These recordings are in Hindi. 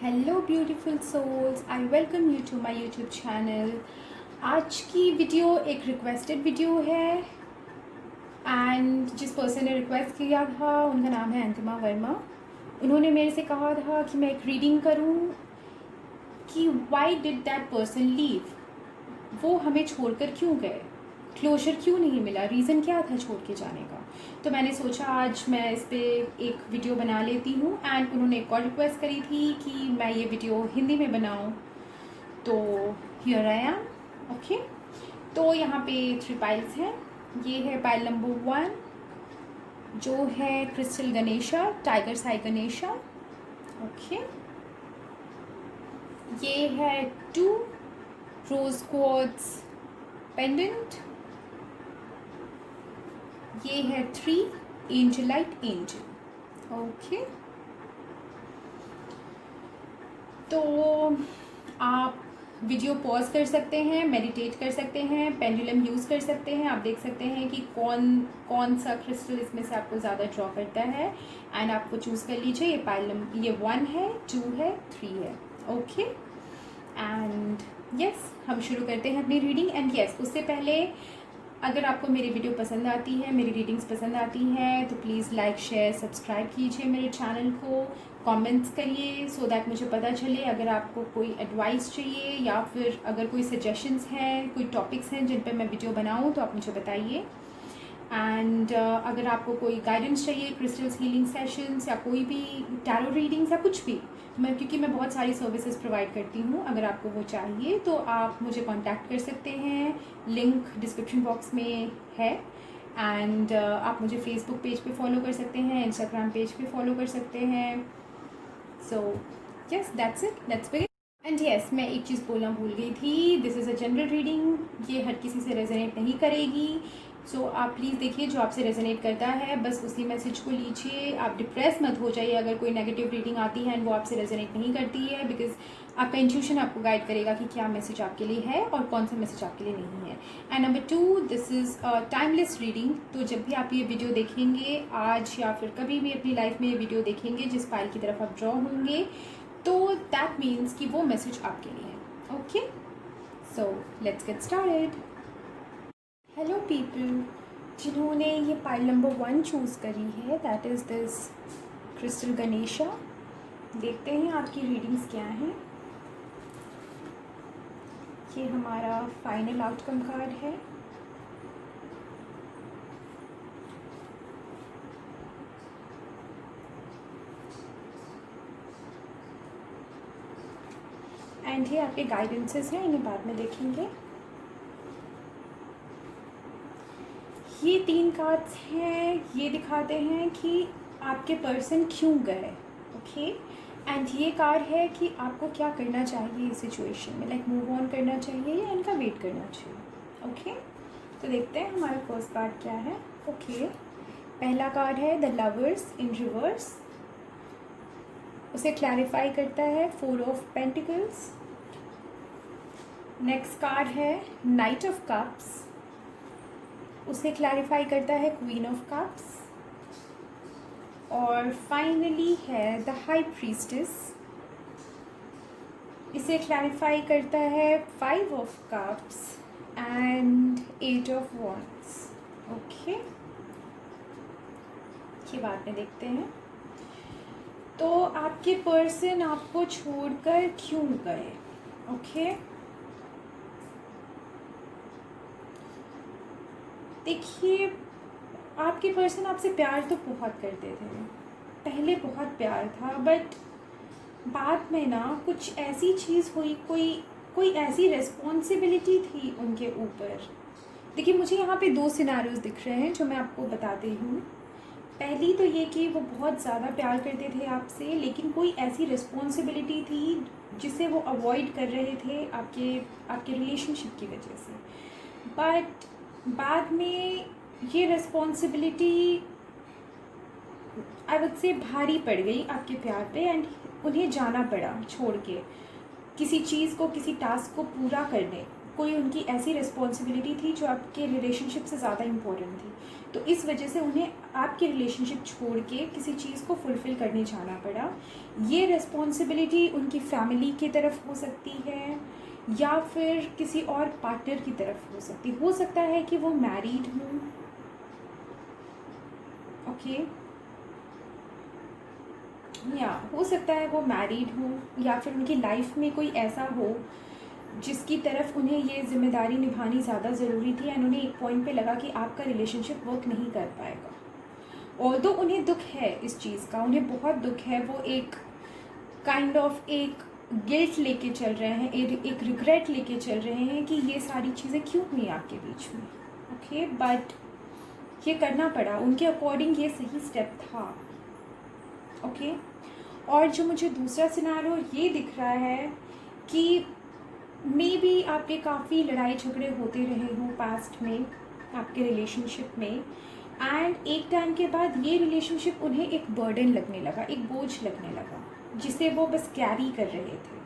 Hello beautiful souls, I welcome you to my YouTube channel. आज की वीडियो एक रिक्वेस्टेड वीडियो है एंड जिस पर्सन ने रिक्वेस्ट किया था उनका नाम है अंतिमा वर्मा। उन्होंने मेरे से कहा था कि मैं एक रीडिंग करूं कि why did that person leave, वो हमें छोड़कर क्यों गए, क्लोजर क्यों नहीं मिला, रीज़न क्या था छोड़ के जाने का। तो मैंने सोचा आज मैं इस पर एक वीडियो बना लेती हूँ एंड उन्होंने एक और रिक्वेस्ट करी थी कि मैं ये वीडियो हिंदी में बनाऊँ, तो हियर आई एम। ओके, तो यहाँ पे 3 पाइल्स हैं। ये है पाइल नंबर 1 जो है crystal Ganesha, tiger Sai Ganesha. Okay, ये है 2 रोज क्वार्ट्ज पेंडेंट। ये है 3 एंजलाइट एंजल। ओके, तो आप वीडियो पॉज कर सकते हैं, मेडिटेट कर सकते हैं, पेंडुलम यूज़ कर सकते हैं। आप देख सकते हैं कि कौन कौन सा क्रिस्टल इसमें से आपको ज़्यादा ड्रॉ करता है एंड आपको चूज़ कर लीजिए। ये पाइलम, ये 1 है, 2 है, 3 है। ओके एंड यस, हम शुरू करते हैं अपनी रीडिंग। एंड यस, उससे पहले अगर आपको मेरी वीडियो पसंद आती है, मेरी रीडिंग्स पसंद आती हैं, तो प्लीज़ लाइक शेयर सब्सक्राइब कीजिए मेरे चैनल को, कमेंट्स करिए सो दैट मुझे पता चले। अगर आपको कोई एडवाइस चाहिए या फिर अगर कोई सजेशंस हैं, कोई टॉपिक्स हैं जिन पर मैं वीडियो बनाऊँ, तो आप मुझे बताइए। एंड अगर आपको कोई गाइडेंस चाहिए, क्रिस्टल्स हीलिंग सेशंस या कोई भी टैरो रीडिंग्स या कुछ भी, क्योंकि मैं बहुत सारी सर्विसेज प्रोवाइड करती हूँ, अगर आपको वो चाहिए तो आप मुझे कांटेक्ट कर सकते हैं। लिंक डिस्क्रिप्शन बॉक्स में है। एंड आप मुझे फेसबुक पेज पे फॉलो कर सकते हैं, इंस्टाग्राम पेज पे फॉलो कर सकते हैं। So yes, that's it, let's begin. And yes, मैं एक चीज़ बोलना भूल गई थी, this is a general reading, ये हर किसी से रेजोनेट नहीं करेगी। सो आप प्लीज़ देखिए, जो आपसे रेजोनेट करता है बस उसी मैसेज को लीजिए। आप डिप्रेस मत हो जाइए अगर कोई नेगेटिव रीडिंग आती है एंड वो आपसे रेजोनेट नहीं करती है, बिकॉज आपका इंट्यूशन आपको गाइड करेगा कि क्या मैसेज आपके लिए है और कौन सा मैसेज आपके लिए नहीं है। And number 2, this is a timeless reading. तो जब भी आप ये वीडियो देखेंगे, आज या फिर कभी भी अपनी लाइफ में ये वीडियो देखेंगे जिस फाइल की तरफ आप ड्रॉ होंगे, तो दैट मीन्स कि वो मैसेज आपके लिए है। Okay, so let's get started. Hello people, जिन्होंने ये पाइल नंबर 1 चूज़ करी है, that is this crystal Ganesha. देखते हैं आपकी रीडिंग्स क्या हैं। ये हमारा फाइनल आउटकम कार्ड है। एंड ये आपके गाइडेंसेस हैं, इन्हें बाद में देखेंगे। ये 3 कार्ड्स हैं, ये दिखाते हैं कि आपके पर्सन क्यों गए। ओके, एंड ये कार्ड है कि आपको क्या करना चाहिए इस सिचुएशन में, लाइक मूव ऑन करना चाहिए या इनका वेट करना चाहिए। ओके, तो देखते हैं हमारा फर्स्ट कार्ड क्या है। ओके, पहला कार्ड है द लवर्स इन रिवर्स। उसे क्लैरिफाई करता है 4 ऑफ पेंटिकल्स। नेक्स्ट कार्ड है नाइट ऑफ कप्स। उसे क्लैरिफाई करता है क्वीन ऑफ कप्स। और फाइनली है द हाई प्रीस्टेस। इसे क्लैरिफाई करता है 5 of cups and 8 of wands. Okay, ये बाद में देखते हैं। तो आपके पर्सन आपको छोड़कर क्यों गए। ओके, देखिए, आपके पर्सन आपसे प्यार तो बहुत करते थे, पहले बहुत प्यार था, बट बाद में ना कुछ ऐसी चीज़ हुई, कोई कोई ऐसी रिस्पॉन्सिबिलिटी थी उनके ऊपर। देखिए, मुझे यहाँ पे 2 सिनारियोज़ दिख रहे हैं जो मैं आपको बताती हूँ। पहली तो ये कि वो बहुत ज़्यादा प्यार करते थे आपसे, लेकिन कोई ऐसी रिस्पॉन्सिबिलिटी थी जिसे वो अवॉइड कर रहे थे आपके आपके रिलेशनशिप की वजह से। बट बाद में ये रिस्पॉन्सिबिलिटी आई वुड से भारी पड़ गई आपके प्यार पे एंड उन्हें जाना पड़ा छोड़ के, किसी चीज़ को, किसी टास्क को पूरा करने कोई उनकी ऐसी रिस्पॉन्सिबिलिटी थी जो आपके रिलेशनशिप से ज़्यादा इम्पोर्टेंट थी, तो इस वजह से उन्हें आपकी रिलेशनशिप छोड़ के किसी चीज़ को फुलफ़िल करने जाना पड़ा। ये रिस्पॉन्सिबिलिटी उनकी फैमिली की तरफ हो सकती है या फिर किसी और पार्टनर की तरफ हो सकता है कि वो मैरिड हों, ओके, या हो सकता है वो मैरिड हो या फिर उनकी लाइफ में कोई ऐसा हो जिसकी तरफ उन्हें ये जिम्मेदारी निभानी ज़्यादा ज़रूरी थी एंड उन्हें एक पॉइंट पे लगा कि आपका रिलेशनशिप वर्क नहीं कर पाएगा। ऑल्दो उन्हें दुख है इस चीज़ का, उन्हें बहुत दुख है, वो एक काइंड ऑफ एक गिल्ट लेके चल रहे हैं, एक रिग्रेट लेके चल रहे हैं कि ये सारी चीज़ें क्यों हुई आपके बीच में, ओके, बट ये करना पड़ा, उनके अकॉर्डिंग ये सही स्टेप था, ओके। और जो मुझे दूसरा सिनारियो ये दिख रहा है कि मे बी आपके काफ़ी लड़ाई झगड़े होते रहे हों पास्ट में आपके रिलेशनशिप में, एंड एक टाइम के बाद ये रिलेशनशिप उन्हें एक बर्डन लगने लगा, एक बोझ लगने लगा जिसे वो बस कैरी कर रहे थे।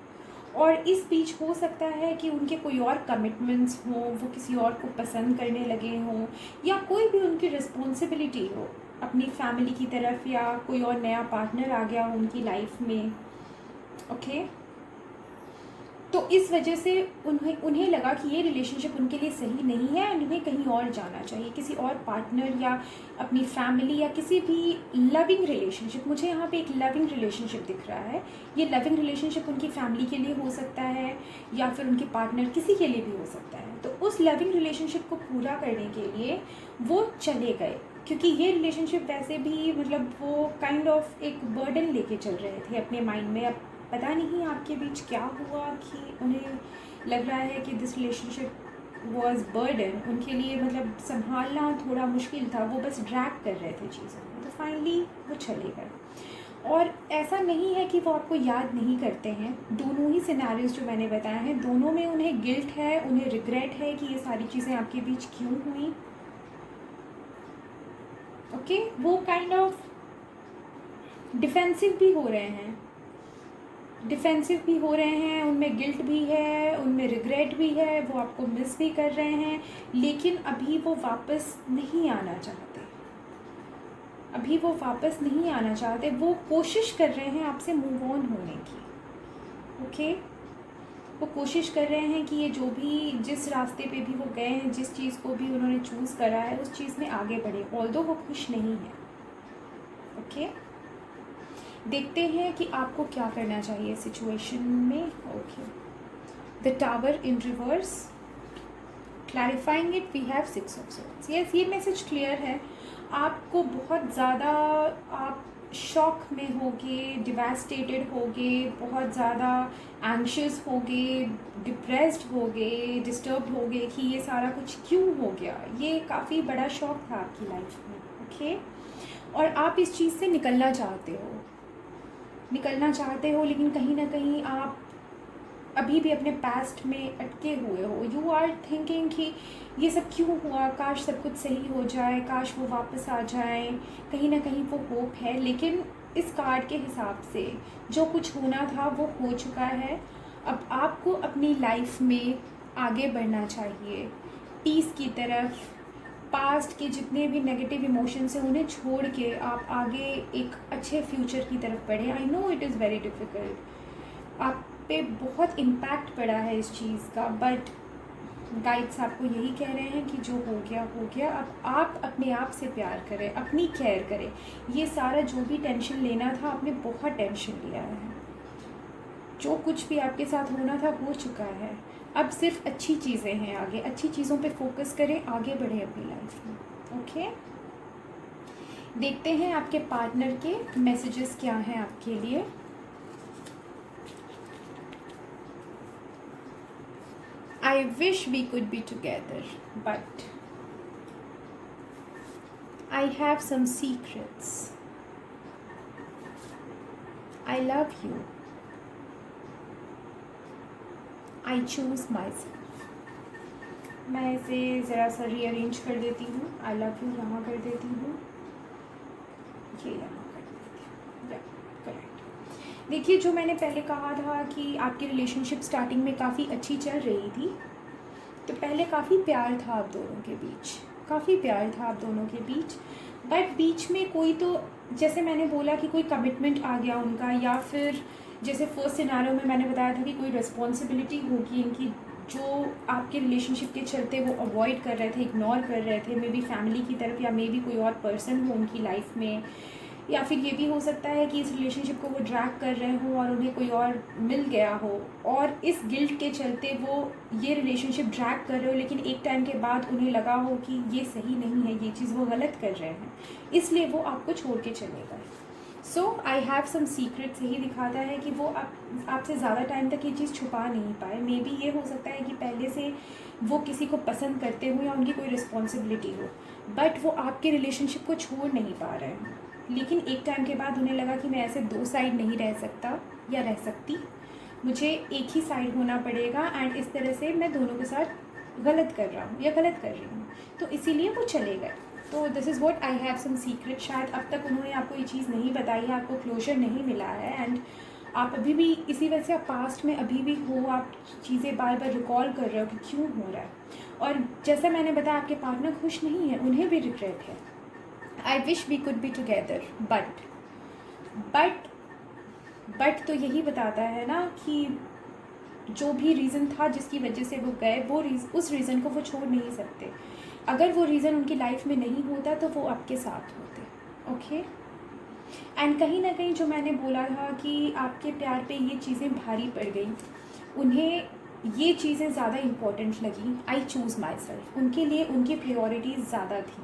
और इस बीच हो सकता है कि उनके कोई और कमिटमेंट्स हों, वो किसी और को पसंद करने लगे हों, या कोई भी उनकी रिस्पॉन्सिबिलिटी हो अपनी फैमिली की तरफ, या कोई और नया पार्टनर आ गया हो उनकी लाइफ में, ओके। तो इस वजह से उन्हें लगा कि ये रिलेशनशिप उनके लिए सही नहीं है एंड उन्हें कहीं और जाना चाहिए, किसी और पार्टनर या अपनी फैमिली या किसी भी लविंग रिलेशनशिप। मुझे यहाँ पे एक लविंग रिलेशनशिप दिख रहा है। ये लविंग रिलेशनशिप उनकी फैमिली के लिए हो सकता है या फिर उनके पार्टनर किसी के लिए भी हो सकता है। तो उस लविंग रिलेशनशिप को पूरा करने के लिए वो चले गए, क्योंकि ये रिलेशनशिप वैसे भी मतलब वो काइंड ऑफ एक बर्डन लेके चल रहे थे अपने माइंड में। अब पता नहीं आपके बीच क्या हुआ कि उन्हें लग रहा है कि दिस रिलेशनशिप वॉज बर्डन, उनके लिए मतलब संभालना थोड़ा मुश्किल था, वो बस ड्रैग कर रहे थे चीज़ों को, तो फाइनली वो चले गए। और ऐसा नहीं है कि वो आपको याद नहीं करते हैं, दोनों ही सिनेरियोज जो मैंने बताए हैं दोनों में उन्हें गिल्ट है, उन्हें रिग्रेट है कि ये सारी चीज़ें आपके बीच क्यों हुई, ओके। वो काइंड ऑफ डिफेंसिव भी हो रहे हैं, उनमें गिल्ट भी है, उनमें रिग्रेट भी है, वो आपको मिस भी कर रहे हैं, लेकिन अभी वो वापस नहीं आना चाहते, वो कोशिश कर रहे हैं आपसे मूव ऑन होने की, ओके। वो कोशिश कर रहे हैं कि ये जो भी जिस रास्ते पे भी वो गए हैं, जिस चीज़ को भी उन्होंने चूज़ करा है उस चीज़ में आगे बढ़े, ऑल्दो वो खुश नहीं है, ओके। देखते हैं कि आपको क्या करना चाहिए सिचुएशन में, okay. The tower in reverse, clarifying it, we have 6 of swords. Yes, ये मैसेज क्लियर है। आपको बहुत ज़्यादा आप शॉक में होगे, डिवास्टेटेड होगे, बहुत ज़्यादा एंग्शियस होगे, डिप्रेस्ड होगे, डिस्टर्ब होगे कि ये सारा कुछ क्यों हो गया। ये काफ़ी बड़ा शॉक था आपकी लाइफ में, ओके। और आप इस चीज़ से निकलना चाहते हो, लेकिन कहीं ना कहीं आप अभी भी अपने पास्ट में अटके हुए हो। यू आर थिंकिंग कि ये सब क्यों हुआ, काश सब कुछ सही हो जाए, काश वो वापस आ जाए, कहीं ना कहीं वो होप है। लेकिन इस कार्ड के हिसाब से जो कुछ होना था वो हो चुका है। अब आपको अपनी लाइफ में आगे बढ़ना चाहिए, पीस की तरफ। पास्ट के जितने भी नेगेटिव इमोशंस हैं उन्हें छोड़ के आप आगे एक अच्छे फ्यूचर की तरफ बढ़ें। I know it is very difficult, आप पे बहुत इम्पैक्ट पड़ा है इस चीज़ का, बट गाइड्स आपको यही कह रहे हैं कि जो हो गया। अब आप अपने आप से प्यार करें, अपनी केयर करें। ये सारा जो भी टेंशन लेना था आपने बहुत टेंशन लिया है, जो कुछ भी आपके साथ होना था हो चुका है। अब सिर्फ अच्छी चीज़ें हैं, आगे अच्छी चीज़ों पे फोकस करें, आगे बढ़ें अपनी लाइफ में, ओके। देखते हैं आपके पार्टनर के मैसेजेस क्या हैं आपके लिए। I wish we could be together, but I have some secrets. I love you. I choose myself. मैं इसे ज़रा सा रीअरेंज कर देती हूँ। I love you यहाँ कर देती हूँ, ये यहाँ कर देती हूँ, करेक्ट। देखिए, जो मैंने पहले कहा था कि आपकी रिलेशनशिप स्टार्टिंग में काफ़ी अच्छी चल रही थी, तो पहले काफ़ी प्यार था आप दोनों के बीच, काफ़ी प्यार था आप दोनों के बीच, बट बीच में कोई तो, जैसे मैंने बोला कि कोई कमिटमेंट आ गया उनका, या फिर जैसे फर्स्ट सिनारियो में मैंने बताया था कि कोई रिस्पॉन्सिबिलिटी होगी इनकी जो आपके रिलेशनशिप के चलते वो अवॉइड कर रहे थे, इग्नोर कर रहे थे, मे बी फैमिली की तरफ, या मे बी कोई और पर्सन हो उनकी लाइफ में, या फिर ये भी हो सकता है कि इस रिलेशनशिप को वो ड्रैग कर रहे हो और उन्हें कोई और मिल गया हो, और इस गिल्ट के चलते वो ये रिलेशनशिप ड्रैग कर रहे हो, लेकिन एक टाइम के बाद उन्हें लगा हो कि ये सही नहीं है, ये चीज़ वो गलत कर रहे हैं, इसलिए वो आपको छोड़ के चले गए। सो आई हैव सम सीक्रेट्स, यही दिखाता है कि वो आपसे ज़्यादा टाइम तक ये चीज़ छुपा नहीं पाए। मे बी ये हो सकता है कि पहले से वो किसी को पसंद करते हो या उनकी कोई रिस्पॉन्सिबिलिटी हो, बट वो आपके रिलेशनशिप को छोड़ नहीं पा रहे हैं, लेकिन एक टाइम के बाद उन्हें लगा कि मैं ऐसे दो साइड नहीं रह सकता या रह सकती, मुझे एक ही साइड होना पड़ेगा, एंड इस तरह से मैं दोनों के साथ गलत कर रहा हूँ या गलत कर रही हूँ, तो इसीलिए वो चले गए। तो this is what I have some secret. शायद अब तक उन्होंने आपको ये चीज़ नहीं बताई है, आपको क्लोजर नहीं मिला है, एंड आप अभी भी इसी वजह से आप पास्ट में अभी भी हो, आप चीज़ें बार बार रिकॉल कर रहे हो कि क्यों हो रहा है। और जैसा मैंने बताया, आपके पार्टनर खुश नहीं है, उन्हें भी रिग्रेट है। I wish we could be together, but तो यही बताता है ना कि जो भी रीज़न था जिसकी वजह से वो गए, वो उस रीज़न को वो छोड़ नहीं सकते। अगर वो रीज़न उनकी लाइफ में नहीं होता तो वो आपके साथ होते। ओके, एंड कहीं ना कहीं जो मैंने बोला था कि आपके प्यार पे ये चीज़ें भारी पड़ गई, उन्हें ये चीज़ें ज़्यादा इम्पोर्टेंट लगी। आई चूज़ माई सेल्फ, उनके लिए उनकी प्रायोरिटीज़ ज़्यादा थी,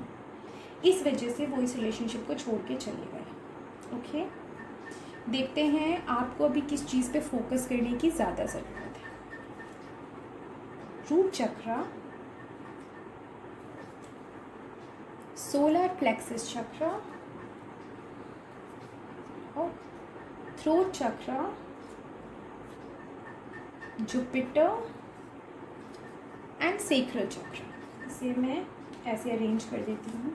इस वजह से वो इस रिलेशनशिप को छोड़ के चले गए। ओके, देखते हैं आपको अभी किस चीज़ पे फोकस करने की ज़्यादा ज़रूरत है। Root chakra, solar plexus chakra और throat chakra, Jupiter and sacral chakra. इसे मैं ऐसे अरेंज कर देती हूँ।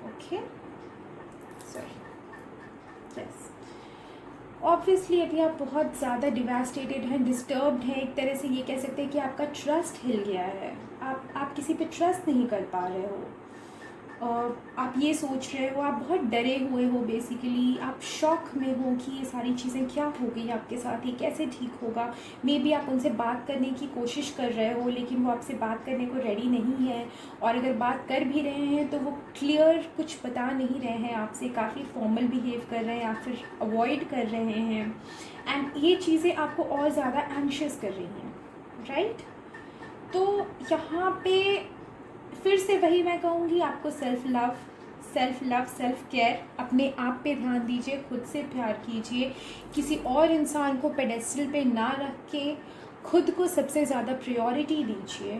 ओके, ऑब्वियसली अभी आप बहुत ज़्यादा डिवास्टेटेड हैं, डिस्टर्ब्ड हैं, एक तरह से ये कह सकते हैं कि आपका ट्रस्ट हिल गया है, आप किसी पे ट्रस्ट नहीं कर पा रहे हो, आप ये सोच रहे हो, आप बहुत डरे हुए हो, बेसिकली आप शॉक में हो कि ये सारी चीज़ें क्या हो गई आपके साथ, ये कैसे ठीक होगा। मे बी आप उनसे बात करने की कोशिश कर रहे हो, लेकिन वो आपसे बात करने को रेडी नहीं है, और अगर बात कर भी रहे हैं तो वो क्लियर कुछ बता नहीं रहे हैं आपसे, काफ़ी फॉर्मल बिहेव कर रहे हैं या फिर अवॉइड कर रहे हैं, एंड ये चीज़ें आपको और ज़्यादा एंशियस कर रही हैं, राइट। तो यहाँ पे फिर से वही मैं कहूँगी, आपको सेल्फ लव सेल्फ केयर, अपने आप पे ध्यान दीजिए, खुद से प्यार कीजिए, किसी और इंसान को पेडेस्टल पे ना रख के खुद को सबसे ज़्यादा प्रायोरिटी दीजिए।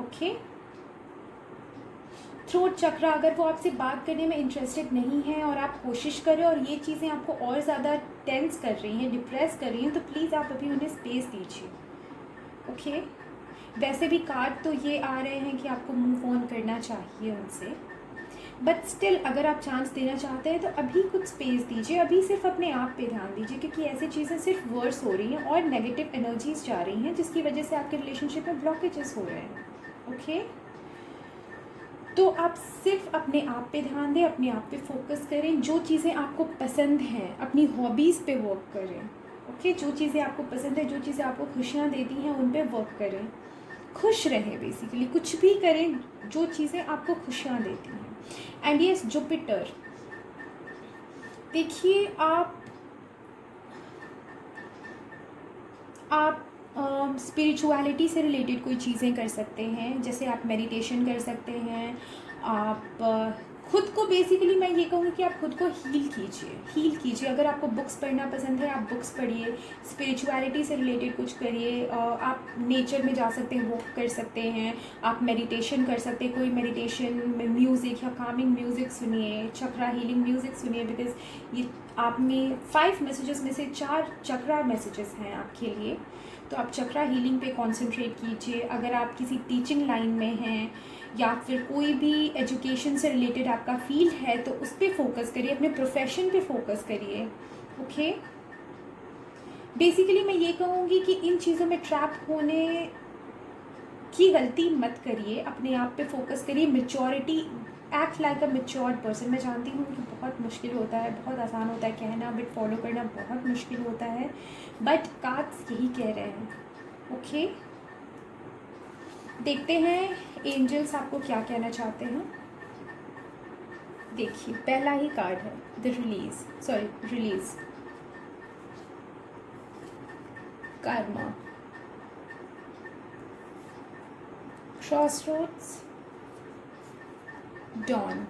ओके, थ्रोट चक्रा, अगर वो आपसे बात करने में इंटरेस्टेड नहीं है और आप कोशिश करें और ये चीज़ें आपको और ज़्यादा टेंस कर रही हैं, डिप्रेस कर रही हैं, तो प्लीज़ आप अभी उन्हें स्पेस दीजिए। ओके, वैसे भी कार्ड तो ये आ रहे हैं कि आपको मूव ऑन करना चाहिए उनसे, बट स्टिल अगर आप चांस देना चाहते हैं तो अभी कुछ स्पेस दीजिए, अभी सिर्फ अपने आप पे ध्यान दीजिए, क्योंकि ऐसी चीज़ें सिर्फ वर्स हो रही हैं और नेगेटिव एनर्जीज जा रही हैं, जिसकी वजह से आपके रिलेशनशिप में ब्लॉकेजेस हो रहे हैं। ओके, तो आप सिर्फ अपने आप पे ध्यान दें, अपने आप पे फोकस करें, जो चीज़ें आपको पसंद हैं अपनी हॉबीज़ पे वर्क करें। ओके, जो चीज़ें आपको पसंद है, जो चीज़ें आपको खुशियाँ देती हैं, उन पे वर्क करें, खुश रहें, बेसिकली कुछ भी करें जो चीज़ें आपको खुशियाँ देती हैं। एंड यस, जुपिटर, देखिए आप स्पिरिचुअलिटी से रिलेटेड कोई चीज़ें कर सकते हैं, जैसे आप मेडिटेशन कर सकते हैं, आप खुद को, बेसिकली मैं ये कहूँगी कि आप खुद को हील कीजिए। अगर आपको बुक्स पढ़ना पसंद है, आप बुक्स पढ़िए, स्पिरिचुअलिटी से रिलेटेड कुछ करिए, आप नेचर में जा सकते हैं, वॉक कर सकते हैं, आप मेडिटेशन कर सकते हैं, कोई मेडिटेशन में म्यूज़िक या कामिंग म्यूज़िक सुनिए, चक्रा हीलिंग म्यूज़िक सुनिए, बिकॉज ये आप में 5 मैसेजेस में से 4 चक्रा मैसेजेस हैं आपके लिए। तो आप चक्रा हीलिंग पे कंसंट्रेट कीजिए। अगर आप किसी टीचिंग लाइन में हैं या फिर कोई भी एजुकेशन से रिलेटेड आपका फील्ड है तो उस पर फोकस करिए, अपने प्रोफेशन पे फोकस करिए। ओके, बेसिकली मैं ये कहूँगी कि इन चीज़ों में ट्रैप होने की गलती मत करिए, अपने आप पे फोकस करिए। Maturity, act like a matured person. मैं जानती हूँ कि बहुत मुश्किल होता है, बहुत आसान होता है कहना, बट फॉलो करना बहुत मुश्किल होता है, बट कार्ड्स यही कह रहे हैं। ओके, देखते हैं एंजल्स आपको क्या कहना चाहते हैं। देखिए पहला ही कार्ड है the release, karma, crossroads, dawn.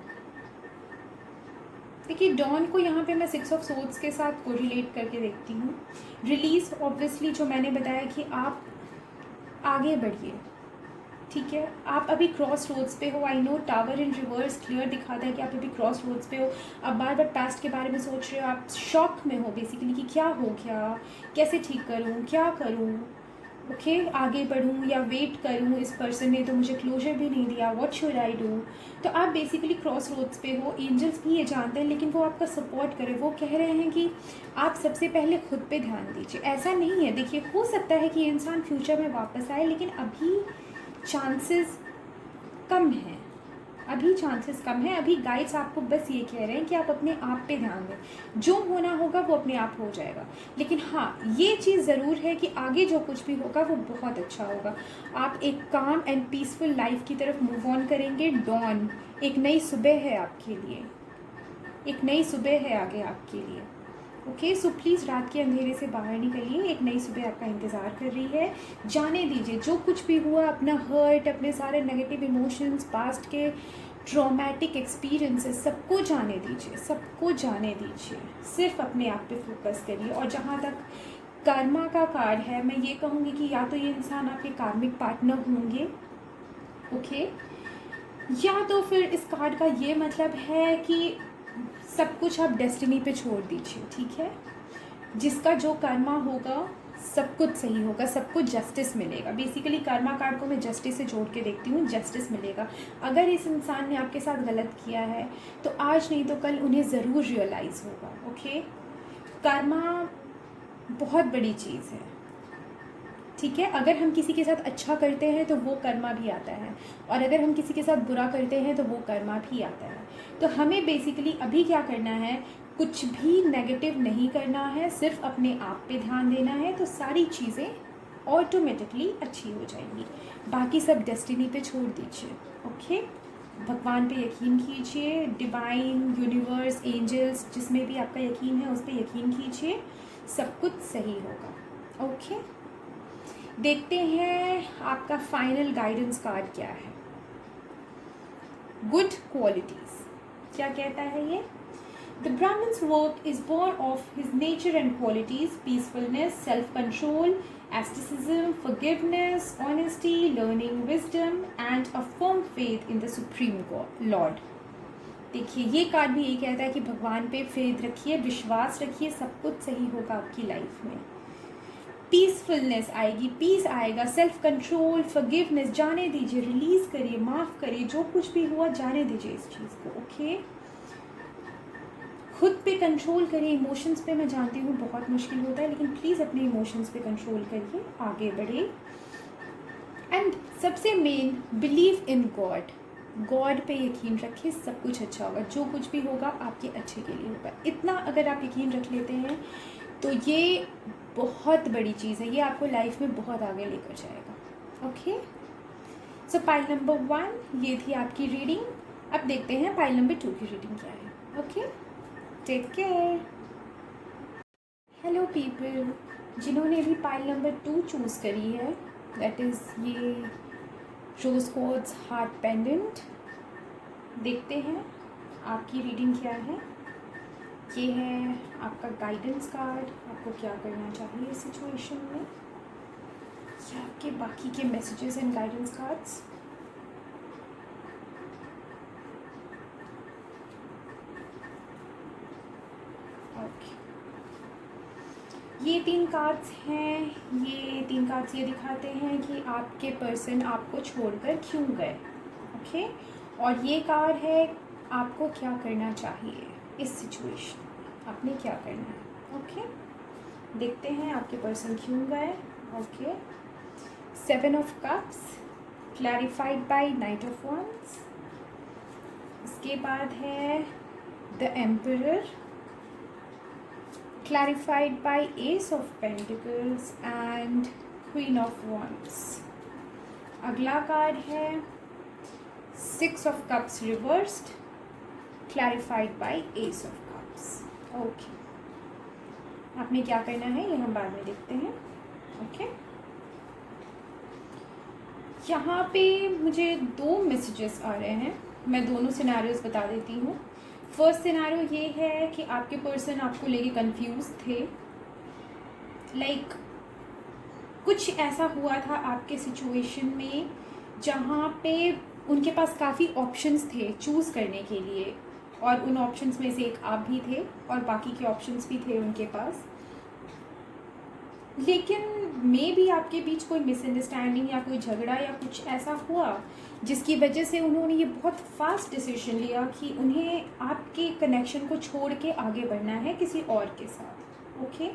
देखिए डॉन को यहाँ पे मैं 6 ऑफ सोर्ड्स के साथ कोरिलेट करके देखती हूँ। रिलीज ऑब्वियसली जो मैंने बताया कि आप आगे बढ़िए, ठीक है। आप अभी क्रॉस रोड्स पे हो। I know tower in reverse clear दिखाता है कि आप अभी क्रॉस रोड्स पे हो। आप बार बार पास्ट के बारे में सोच रहे हो, आप शॉक में हो बेसिकली कि क्या हो गया, कैसे ठीक करूँ, क्या करूँ। ओके, आगे बढ़ूँ या वेट करूँ, इस पर्सन ने तो मुझे क्लोजर भी नहीं दिया, व्हाट शुड आई डू। तो आप बेसिकली क्रॉस रोड्स पे हो। एंजल्स भी ये जानते हैं, लेकिन वो आपका सपोर्ट करें। वो कह रहे हैं कि आप सबसे पहले खुद पे ध्यान दीजिए। ऐसा नहीं है, देखिए हो सकता है कि इंसान फ्यूचर में वापस आए, लेकिन अभी चांसेस कम हैं, अभी चांसेस कम है। अभी गाइड्स आपको बस ये कह रहे हैं कि आप अपने आप पे ध्यान दें, जो होना होगा वो अपने आप हो जाएगा। लेकिन हाँ, ये चीज़ ज़रूर है कि आगे जो कुछ भी होगा वो बहुत अच्छा होगा। आप एक काम एंड पीसफुल लाइफ की तरफ मूव ऑन करेंगे। डॉन, एक नई सुबह है आपके लिए, एक नई सुबह है आगे आपके लिए। ओके, सो प्लीज़ रात के अंधेरे से बाहर निकलिए, एक नई सुबह आपका इंतज़ार कर रही है। जाने दीजिए जो कुछ भी हुआ, अपना हर्ट, अपने सारे नेगेटिव इमोशंस, पास्ट के ट्रॉमेटिक एक्सपीरियंसेस, सबको जाने दीजिए, सबको जाने दीजिए। सिर्फ अपने आप पे फोकस करिए। और जहाँ तक कर्मा का कार्ड है, मैं ये कहूँगी कि या तो ये इंसान आपके कार्मिक पार्टनर होंगे, ओके, या तो फिर इस कार्ड का ये मतलब है कि सब कुछ आप डेस्टिनी पे छोड़ दीजिए, ठीक है। जिसका जो कर्मा होगा सब कुछ सही होगा, सबको जस्टिस मिलेगा। बेसिकली कर्मा कार्ड को मैं जस्टिस से जोड़ के देखती हूँ, जस्टिस मिलेगा। अगर इस इंसान ने आपके साथ गलत किया है तो आज नहीं तो कल उन्हें ज़रूर रियलाइज़ होगा। ओके, कर्मा बहुत बड़ी चीज़ है, ठीक है। अगर हम किसी के साथ अच्छा करते हैं तो वो कर्मा भी आता है, और अगर हम किसी के साथ बुरा करते हैं तो वो कर्मा भी आता है। तो हमें बेसिकली अभी क्या करना है, कुछ भी नेगेटिव नहीं करना है, सिर्फ अपने आप पे ध्यान देना है, तो सारी चीज़ें ऑटोमेटिकली अच्छी हो जाएंगी। बाकी सब डेस्टिनी पे छोड़ दीजिए। ओके, भगवान पे यकीन कीजिए, डिवाइन, यूनिवर्स, एंजल्स, जिसमें भी आपका यकीन है उस पर यकीन कीजिए, सब कुछ सही होगा। ओके, देखते हैं आपका फाइनल गाइडेंस कार्ड क्या है। गुड क्वालिटीज क्या कहता है ये। The Brahmin's work is born of his nature and qualities: peacefulness, self control, asceticism, forgiveness, honesty, learning wisdom and a firm faith in the supreme Lord. देखिए ये कार्ड भी यही कहता है कि भगवान पे फेथ रखिए, विश्वास रखिए, सब कुछ सही होगा आपकी लाइफ में। पीसफुलनेस आएगी, पीस आएगा, सेल्फ कंट्रोल, फॉरगिवनेस, जाने दीजिए, रिलीज करिए, माफ़ करिए, जो कुछ भी हुआ जाने दीजिए इस चीज़ को। ओके, खुद पे कंट्रोल करिए। इमोशंस पे मैं जानती हूँ बहुत मुश्किल होता है, लेकिन प्लीज़ अपने इमोशंस पे कंट्रोल करिए, आगे बढ़े। एंड सबसे main, believe in God, God पे यकीन रखिए, सब कुछ अच्छा होगा, जो कुछ भी होगा आपके अच्छे के लिए होगा। इतना अगर आप यकीन रख लेते हैं तो ये बहुत बड़ी चीज़ है, ये आपको लाइफ में बहुत आगे लेकर जाएगा। ओके, सो पाइल नंबर 1 ये थी आपकी रीडिंग। अब देखते हैं पाइल नंबर 2 की रीडिंग क्या है। Okay, take care. Hello people, जिन्होंने भी पाइल नंबर 2 चूज़ करी है, दैट इज़ ये रोज क्वार्ट्ज हार्ट पेंडेंट। देखते हैं आपकी रीडिंग क्या है। ये है आपका गाइडेंस कार्ड, आपको क्या करना चाहिए इस सिचुएशन में। ये आपके बाकी के messages and guidance cards. Okay, ये 3 कार्ड्स हैं, ये 3 कार्ड्स ये दिखाते हैं कि आपके पर्सन आपको छोड़कर क्यों गए। ओके, और ये कार्ड है आपको क्या करना चाहिए इस सिचुएशन में, आपने क्या करना है। ओके, देखते हैं आपके पर्सन क्यों गए। Okay, 7 of cups clarified by knight of wands. इसके बाद है the emperor clarified by Ace of Pentacles and Queen of Wands. अगला कार्ड है 6 of Cups reversed clarified by Ace of Cups. Okay, आपने क्या करना है ये हम बाद में देखते हैं। ओके, यहाँ पे मुझे 2 मैसेजेस आ रहे हैं, मैं दोनों सिनेरियोज बता देती हूँ। फर्स्ट सिनेरियो ये है कि आपके पर्सन आपको लेके कंफ्यूज थे, लाइक कुछ ऐसा हुआ था आपके सिचुएशन में जहाँ पे उनके पास काफ़ी ऑप्शंस थे चूज़ करने के लिए, और उन ऑप्शंस में से एक आप भी थे और बाकी के ऑप्शंस भी थे उनके पास। लेकिन मे भी आपके बीच कोई मिसअंडरस्टैंडिंग या कोई झगड़ा या कुछ ऐसा हुआ जिसकी वजह से उन्होंने ये बहुत फास्ट डिसीजन लिया कि उन्हें आपके कनेक्शन को छोड़ के आगे बढ़ना है किसी और के साथ। ओके,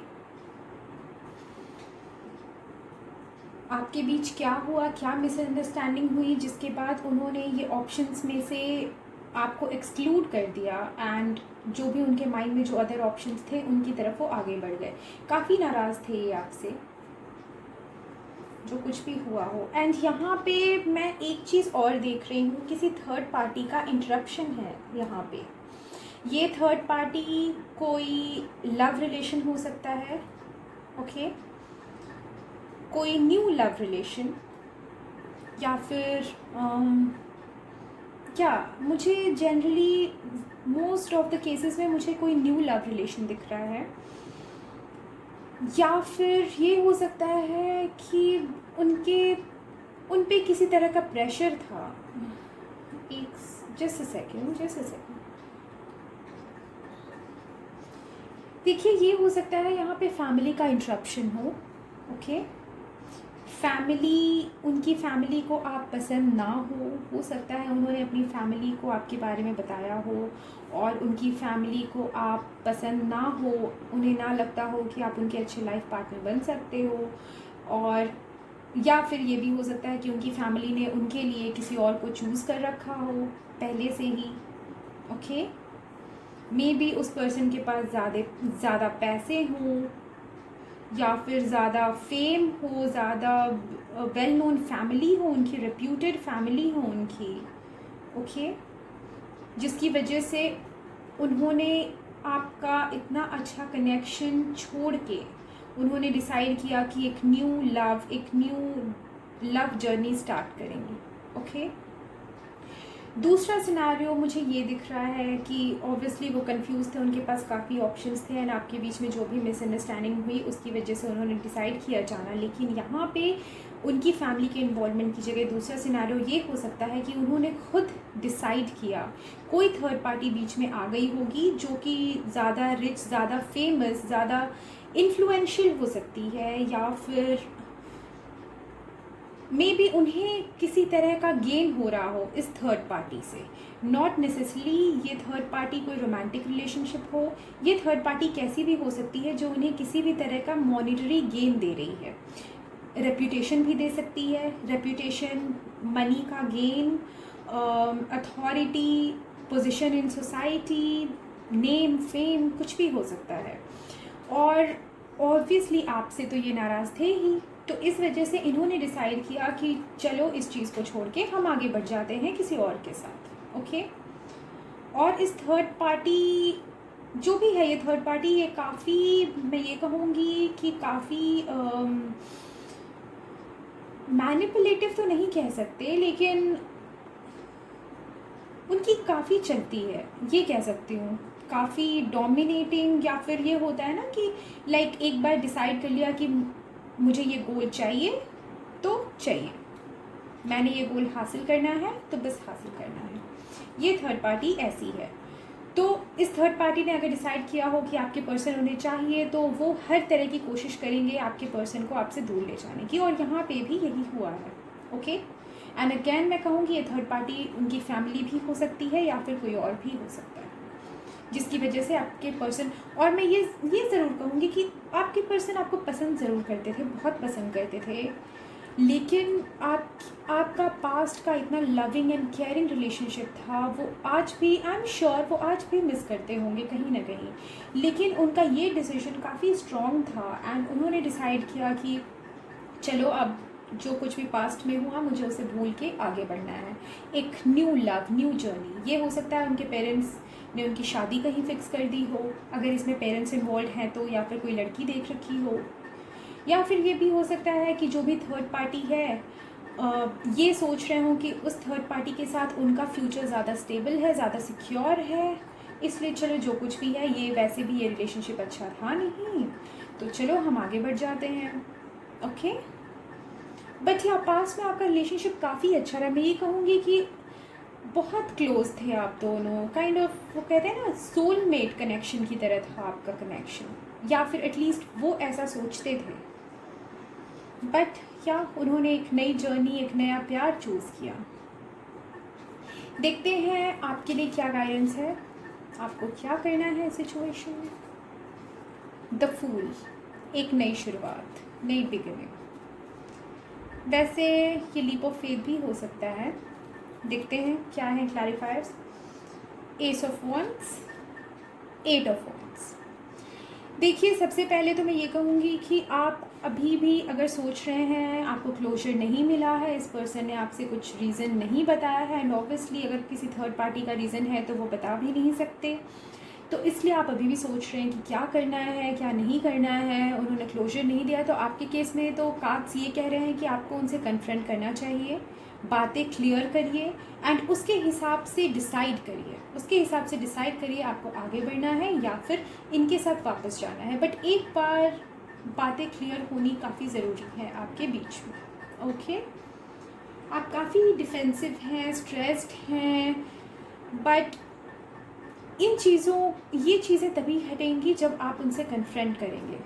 आपके बीच क्या हुआ, क्या मिसअंडरस्टैंडिंग हुई जिसके बाद उन्होंने ये ऑप्शंस में से आपको एक्सक्लूड कर दिया, एंड जो भी उनके माइंड में जो अदर ऑप्शंस थे उनकी तरफ वो आगे बढ़ गए। काफ़ी नाराज़ थे ये आपसे, जो कुछ भी हुआ हो। एंड यहाँ पे मैं एक चीज़ और देख रही हूँ, किसी थर्ड पार्टी का इंटरप्शन है यहाँ पे। ये थर्ड पार्टी कोई लव रिलेशन हो सकता है। ओके, कोई न्यू लव रिलेशन, या फिर क्या मुझे generally most of the cases में मुझे कोई न्यू लव रिलेशन दिख रहा है, या फिर ये हो सकता है कि उन पे किसी तरह का प्रेशर था। एक जस्ट अ सेकेंड। देखिए, ये हो सकता है यहाँ पे फैमिली का इंटरप्शन हो। ओके, उनकी फैमिली को आप पसंद ना हो सकता है उन्होंने अपनी फैमिली को आपके बारे में बताया हो और उनकी फैमिली को आप पसंद ना हो, उन्हें ना लगता हो कि आप उनके अच्छे लाइफ पार्टनर बन सकते हो, और या फिर ये भी हो सकता है कि उनकी फैमिली ने उनके लिए किसी और को चूज़ कर रखा हो पहले से ही। ओके, मे बी उस पर्सन के पास ज़्यादा पैसे हों, या फिर ज़्यादा फेम हो, ज़्यादा वेल नोन फैमिली हो उनकी, रेप्यूटेड फैमिली हो उनकी। ओके, जिसकी वजह से उन्होंने आपका इतना अच्छा कनेक्शन छोड़ के उन्होंने डिसाइड किया कि एक न्यू लव जर्नी स्टार्ट करेंगे। ओके, दूसरा सिनेरियो मुझे ये दिख रहा है कि ऑब्वियसली वो कंफ्यूज थे, उनके पास काफ़ी ऑप्शंस थे, एंड आपके बीच में जो भी मिसअंडरस्टैंडिंग हुई उसकी वजह से उन्होंने डिसाइड किया जाना। लेकिन यहाँ पे उनकी फैमिली के इन्वॉल्वमेंट की जगह दूसरा सिनेरियो ये हो सकता है कि उन्होंने खुद डिसाइड किया, कोई थर्ड पार्टी बीच में आ गई होगी जो कि ज़्यादा रिच, ज़्यादा फेमस, ज़्यादा इन्फ्लुएंशियल हो सकती है, या फिर मे बी उन्हें किसी तरह का गेन हो रहा हो इस थर्ड पार्टी से। नॉट नेसेसरली ये थर्ड पार्टी कोई रोमांटिक रिलेशनशिप हो, ये थर्ड पार्टी कैसी भी हो सकती है जो उन्हें किसी भी तरह का मॉनिटरी गेन दे रही है। रेप्यूटेशन भी दे सकती है, रेप्यूटेशन, मनी का gain, authority, position in society, name, fame, कुछ भी हो सकता है। और ऑब्वियसली आपसे तो ये नाराज़ थे ही, तो इस वजह से इन्होंने डिसाइड किया कि चलो इस चीज़ को छोड़ के हम आगे बढ़ जाते हैं किसी और के साथ। ओके, और इस थर्ड पार्टी जो भी है, ये थर्ड पार्टी ये काफ़ी, मैं ये कहूँगी कि काफ़ी मैनिपुलेटिव तो नहीं कह सकते, लेकिन उनकी काफ़ी चलती है, ये कह सकती हूँ, काफ़ी डोमिनेटिंग। या फिर ये होता है ना कि लाइक एक बार डिसाइड कर लिया कि मुझे ये गोल चाहिए तो चाहिए, मैंने ये गोल हासिल करना है तो बस हासिल करना है। ये थर्ड पार्टी ऐसी है। तो इस थर्ड पार्टी ने अगर डिसाइड किया हो कि आपके पर्सन उन्हें चाहिए, तो वो हर तरह की कोशिश करेंगे आपके पर्सन को आपसे दूर ले जाने की, और यहाँ पे भी यही हुआ है। ओके, एंड अगेन मैं कहूँगी ये थर्ड पार्टी उनकी फैमिली भी हो सकती है या फिर कोई और भी हो सकता है, जिसकी वजह से आपके पर्सन, और मैं ये ज़रूर कहूँगी कि आपके पर्सन आपको पसंद ज़रूर करते थे, बहुत पसंद करते थे, लेकिन आपका पास्ट का इतना लविंग एंड केयरिंग रिलेशनशिप था, वो आज भी, आई एम श्योर वो आज भी मिस करते होंगे कहीं ना कहीं। लेकिन उनका ये डिसीजन काफ़ी स्ट्रॉन्ग था, एंड उन्होंने डिसाइड किया कि चलो अब जो कुछ भी पास्ट में हुआ मुझे उसे भूल के आगे बढ़ना है, एक न्यू लव, न्यू जर्नी। ये हो सकता है उनके पेरेंट्स ने उनकी शादी कहीं फिक्स कर दी हो, अगर इसमें पेरेंट्स इन्वॉल्व हैं तो, या फिर कोई लड़की देख रखी हो, या फिर ये भी हो सकता है कि जो भी थर्ड पार्टी है ये सोच रहे हों कि उस थर्ड पार्टी के साथ उनका फ्यूचर ज़्यादा स्टेबल है, ज़्यादा सिक्योर है, इसलिए चलो जो कुछ भी है, ये वैसे भी ये रिलेशनशिप अच्छा था नहीं, तो चलो हम आगे बढ़ जाते हैं। ओके, बट या पास में आपका रिलेशनशिप काफ़ी अच्छा रहा। मैं ये कहूँगी कि बहुत क्लोज थे आप दोनों, काइंड ऑफ वो कहते हैं ना सोलमेट कनेक्शन की तरह था आपका कनेक्शन, या फिर एटलीस्ट वो ऐसा सोचते थे। बट क्या उन्होंने एक नई जर्नी, एक नया प्यार चूज़ किया। देखते हैं आपके लिए क्या गाइडेंस है, आपको क्या करना है सिचुएशन में। द फूल, एक नई शुरुआत, नई बिगिनिंग। वैसे ये लीप ऑफ फेथ भी हो सकता है। देखते हैं क्या है clarifiers. Ace of wands, eight of wands. देखिए, सबसे पहले तो मैं ये कहूँगी कि आप अभी भी अगर सोच रहे हैं, आपको क्लोजर नहीं मिला है, इस पर्सन ने आपसे कुछ रीज़न नहीं बताया है, एंड ऑब्वियसली अगर किसी थर्ड पार्टी का रीज़न है तो वो बता भी नहीं सकते, तो इसलिए आप अभी भी सोच रहे हैं कि क्या करना है, क्या नहीं करना है, उन्होंने क्लोजर नहीं दिया। तो आपके केस में तो कार्ड्स ये कह रहे हैं कि आपको उनसे कन्फ्रंट करना चाहिए, बातें क्लियर करिए, एंड उसके हिसाब से डिसाइड करिए आपको आगे बढ़ना है या फिर इनके साथ वापस जाना है। बट एक बार बातें क्लियर होनी काफ़ी ज़रूरी है आपके बीच में। ओके, आप काफ़ी डिफेंसिव हैं, स्ट्रेस्ड हैं, बट ये चीज़ें तभी हटेंगी जब आप उनसे कन्फ्रंट करेंगे।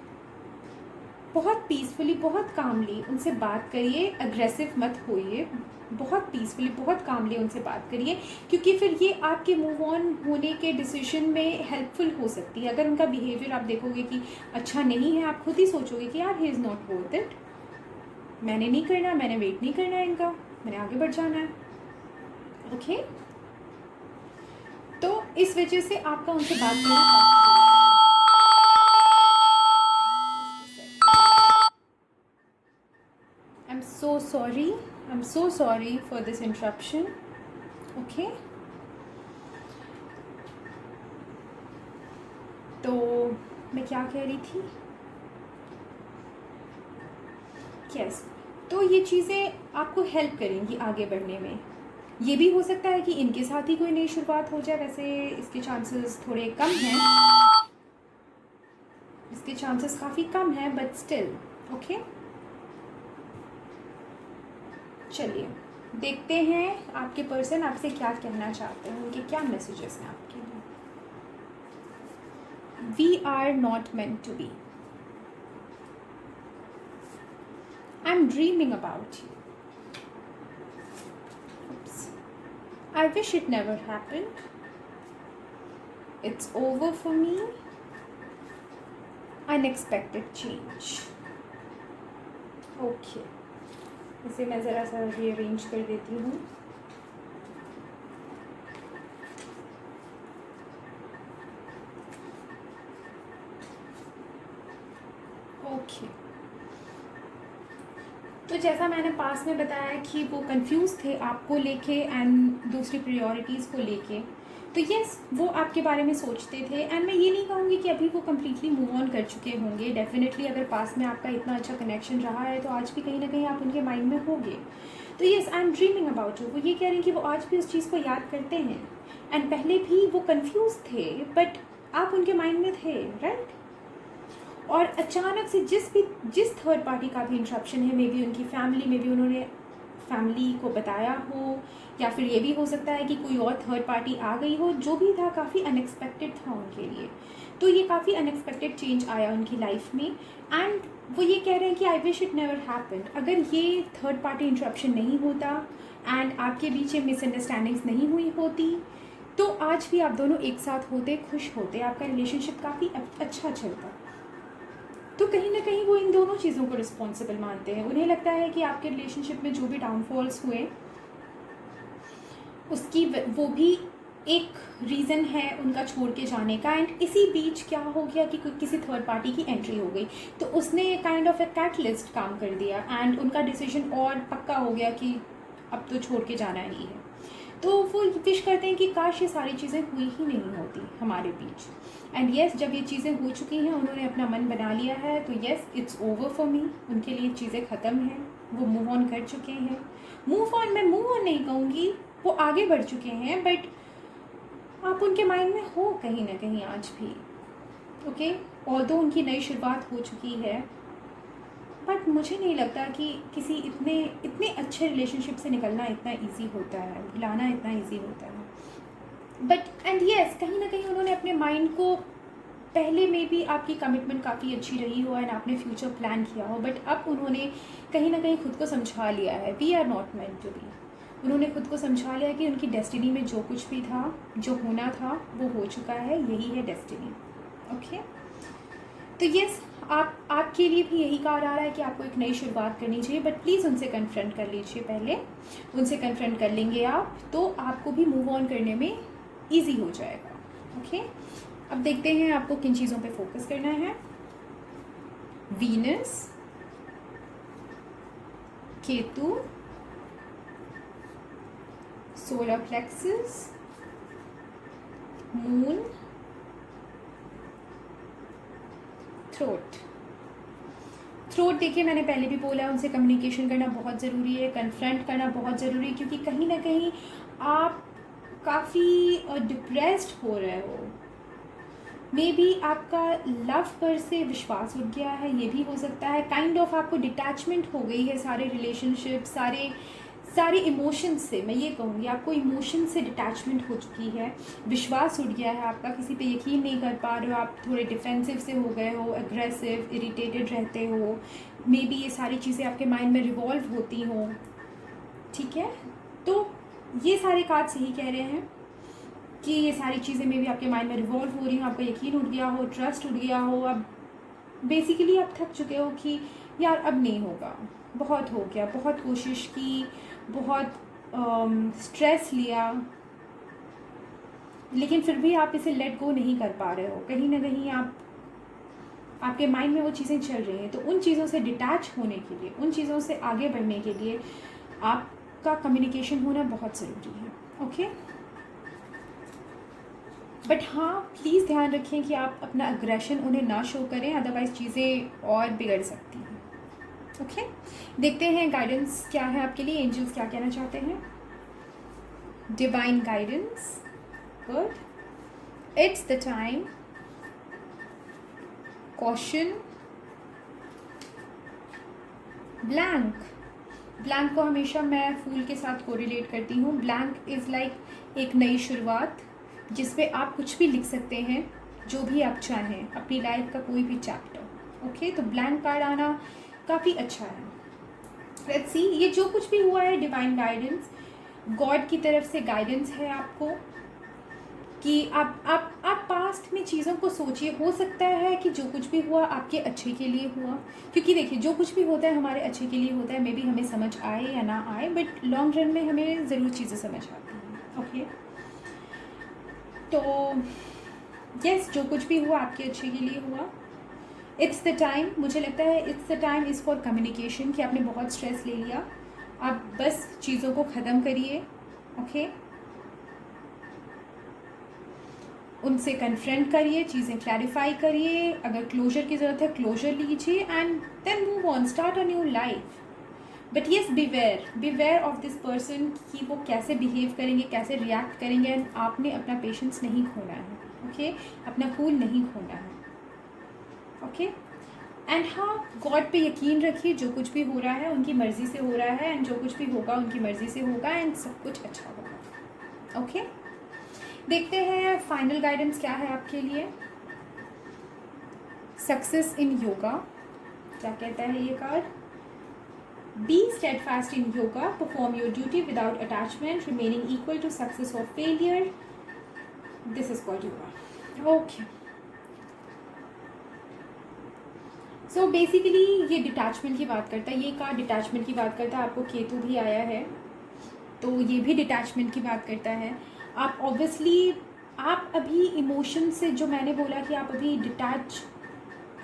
बहुत पीसफुली, बहुत कामली उनसे बात करिए, अग्रेसिव मत होइए, बहुत पीसफुली, बहुत कामली उनसे बात करिए, क्योंकि फिर ये आपके मूव ऑन होने के डिसीजन में हेल्पफुल हो सकती है। अगर उनका बिहेवियर आप देखोगे कि अच्छा नहीं है, आप खुद ही सोचोगे कि यार he is not worth it, मैंने नहीं करना, मैंने वेट नहीं करना है इनका, मैंने आगे बढ़ जाना है। ओके, तो इस वजह से आपका उनसे बात करना। I'm so sorry for this interruption. Okay, तो मैं क्या कह रही थी, यस, तो ये चीज़ें आपको हेल्प करेंगी आगे बढ़ने में। ये भी हो सकता है कि इनके साथ ही कोई नई शुरुआत हो जाए, वैसे इसके चांसेस थोड़े कम हैं, इसके चांसेस काफ़ी कम हैं, बट स्टिल ओके। चलिए देखते हैं आपके पर्सन आपसे क्या कहना चाहते हैं, उनके क्या मैसेजेस हैं आपके लिए। We are not meant to be, I am dreaming about you, I wish it never happened. It's over for me. Unexpected change. Okay. इसे मैं ज़रा सा रीअरेंज कर देती हूँ। ओके, तो जैसा मैंने पास में बताया कि वो कंफ्यूज थे आपको लेके एंड दूसरी प्रायोरिटीज़ को लेके, तो यस वो आपके बारे में सोचते थे, एंड मैं ये नहीं कहूँगी कि अभी वो कम्प्लीटली मूव ऑन कर चुके होंगे। डेफिनेटली अगर पास में आपका इतना अच्छा कनेक्शन रहा है तो आज भी कहीं ना कहीं आप उनके माइंड में होंगे। तो yes, I am dreaming about you, वो ये कह रहे हैं कि वो आज भी उस चीज़ को याद करते हैं, एंड पहले भी वो कन्फ्यूज थे बट आप उनके माइंड में थे, राइट। और अचानक से जिस थर्ड पार्टी का भी इंटरप्शन है, मे बी उनकी फैमिली में भी, उन्होंने फैमिली को बताया हो, या फिर ये भी हो सकता है कि कोई और थर्ड पार्टी आ गई हो। जो भी था काफ़ी अनएक्सपेक्टेड था उनके लिए। तो ये काफ़ी अनएक्सपेक्टेड चेंज आया उनकी लाइफ में, एंड वो ये कह रहे हैं कि I wish it never happened. अगर ये थर्ड पार्टी इंटरप्शन नहीं होता एंड आपके बीच में मिसअंडरस्टैंडिंग्स नहीं हुई होती, तो आज भी आप दोनों एक साथ होते, खुश होते, आपका रिलेशनशिप काफ़ी अच्छा चलता। तो कहीं ना कहीं वो इन दोनों चीज़ों को रिस्पॉन्सिबल मानते हैं। उन्हें लगता है कि आपके रिलेशनशिप में जो भी डाउनफॉल्स हुए उसकी वो भी एक रीज़न है उनका छोड़ के जाने का। एंड इसी बीच क्या हो गया कि किसी थर्ड पार्टी की एंट्री हो गई, तो उसने काइंड ऑफ ए कैटलिस्ट काम कर दिया, एंड उनका डिसीजन और पक्का हो गया कि अब तो छोड़ के जाना ही है। तो वो विश करते हैं कि काश ये सारी चीज़ें हुई ही नहीं होती हमारे बीच। एंड येस, जब ये चीज़ें हो चुकी हैं, उन्होंने अपना मन बना लिया है, तो yes, it's over for me. उनके लिए चीज़ें ख़त्म हैं, वो मूव ऑन कर चुके हैं। मूव ऑन, मैं मूव ऑन नहीं कहूँगी, वो आगे बढ़ चुके हैं, बट आप उनके माइंड में हो कहीं ना कहीं आज भी। ओके, ऑल्दो उनकी नई शुरुआत हो चुकी है, बट मुझे नहीं लगता कि किसी इतने अच्छे रिलेशनशिप से निकलना इतना इजी होता है, भुलाना इतना इजी होता है। बट एंड येस, कहीं ना कहीं उन्होंने अपने माइंड को, पहले में भी आपकी कमिटमेंट काफ़ी अच्छी रही हो एंड आपने फ्यूचर प्लान किया हो, बट अब उन्होंने कहीं ना कहीं खुद को समझा लिया है, we are not meant to be. उन्होंने खुद को समझा लिया कि उनकी डेस्टिनी में जो कुछ भी था, जो होना था, वो हो चुका है, यही है डेस्टिनी। ओके, तो येस, आपके लिए भी यही कहा जा रहा है कि आपको एक नई शुरुआत करनी चाहिए, बट प्लीज़ उनसे कन्फ्रंट कर लीजिए। पहले उनसे कन्फ्रंट कर लेंगे आप, तो आपको भी मूव ऑन करने में ईजी हो जाएगा। ओके, अब देखते हैं आपको किन चीज़ों पे फोकस करना है। Venus, Ketu, solar plexus, moon, throat देखिए, मैंने पहले भी बोला है, उनसे कम्युनिकेशन करना बहुत ज़रूरी है, कन्फ्रंट करना बहुत ज़रूरी है, क्योंकि कहीं ना कहीं आप काफ़ी डिप्रेस्ड हो रहे हो। मे बी आपका लव पर से विश्वास उठ गया है, ये भी हो सकता है। काइंड ऑफ आपको डिटैचमेंट हो गई है सारे रिलेशनशिप, सारे इमोशंस से। मैं ये कहूँगी आपको इमोशन से डिटैचमेंट हो चुकी है, विश्वास उठ गया है आपका, किसी पे यकीन नहीं कर पा रहे हो, आप थोड़े डिफेंसिव से हो गए हो, एग्रेसिव, इरिटेटेड रहते हो। मे बी ये सारी चीज़ें आपके माइंड में रिवॉल्व होती हों। ठीक है, तो ये सारे कार्ड्स यही कह रहे हैं कि ये सारी चीज़ें मे भी आपके माइंड में रिवॉल्व हो रही हो, आपका यकीन उठ गया हो, ट्रस्ट उठ गया हो, अब बेसिकली आप थक चुके हो कि यार अब नहीं होगा, बहुत हो गया, बहुत कोशिश की, बहुत स्ट्रेस लिया, लेकिन फिर भी आप इसे लेट गो नहीं कर पा रहे हो। कहीं ना कहीं आपके माइंड में वो चीज़ें चल रही हैं। तो उन चीज़ों से डिटैच होने के लिए, उन चीज़ों से आगे बढ़ने के लिए आपका कम्युनिकेशन होना बहुत ज़रूरी है। ओके, बट हाँ, प्लीज़ ध्यान रखें कि आप अपना अग्रेशन उन्हें ना शो करें, अदरवाइज़ चीज़ें और बिगड़ सकती हैं। ओके, देखते हैं गाइडेंस क्या है आपके लिए, एंजल्स क्या कहना चाहते हैं। Divine guidance, good, it's the time, caution, blank को हमेशा मैं फूल के साथ कोरिलेट करती हूँ। ब्लैंक इज़ लाइक एक नई शुरुआत, जिस पे आप कुछ भी लिख सकते हैं, जो भी आप चाहें, अपनी लाइफ का कोई भी चैप्टर। ओके, तो ब्लैंक कार्ड आना काफ़ी अच्छा है। लेट्स सी, ये जो कुछ भी हुआ है डिवाइन गाइडेंस, गॉड की तरफ से गाइडेंस है आपको कि आप पास्ट में चीज़ों को सोचिए। हो सकता है कि जो कुछ भी हुआ आपके अच्छे के लिए हुआ, क्योंकि देखिए जो कुछ भी होता है हमारे अच्छे के लिए होता है। मे बी हमें समझ आए या ना आए, बट लॉन्ग रन में हमें ज़रूर चीज़ें समझ आती हैं। ओके, तो यस, जो कुछ भी हुआ आपके अच्छे के लिए हुआ। इट्स द टाइम, मुझे लगता है it's the time is for communication, कि आपने बहुत स्ट्रेस ले लिया, आप बस चीज़ों को ख़त्म करिए। ओके, उनसे कन्फ्रंट करिए, चीज़ें क्लैरिफाई करिए, अगर क्लोजर की ज़रूरत है क्लोजर लीजिए, and then move on, start a new life. But yes, beware of this person कि वो कैसे बिहेव करेंगे, कैसे रिएक्ट करेंगे, एंड आपने अपना पेशेंस नहीं खोना है। ओके, अपना कूल नहीं खोना है। ओके, एंड हाँ, गॉड पे यकीन रखिए, जो कुछ भी हो रहा है उनकी मर्ज़ी से हो रहा है, एंड जो कुछ भी होगा उनकी मर्ज़ी से होगा, एंड सब कुछ अच्छा होगा। ओके, देखते हैं फाइनल गाइडेंस क्या है आपके लिए। सक्सेस इन योगा, क्या कहता है ये card? Be steadfast in yoga, perform your duty without attachment, remaining equal to success और failure, this is called yoga. Okay, so basically ये डिटैचमेंट की बात करता है, ये कार्ड डिटैचमेंट की बात करता है। आपको केतु भी आया है तो ये भी डिटैचमेंट की बात करता है। आप ऑब्वियसली, आप अभी इमोशन से, जो मैंने बोला कि आप अभी detach,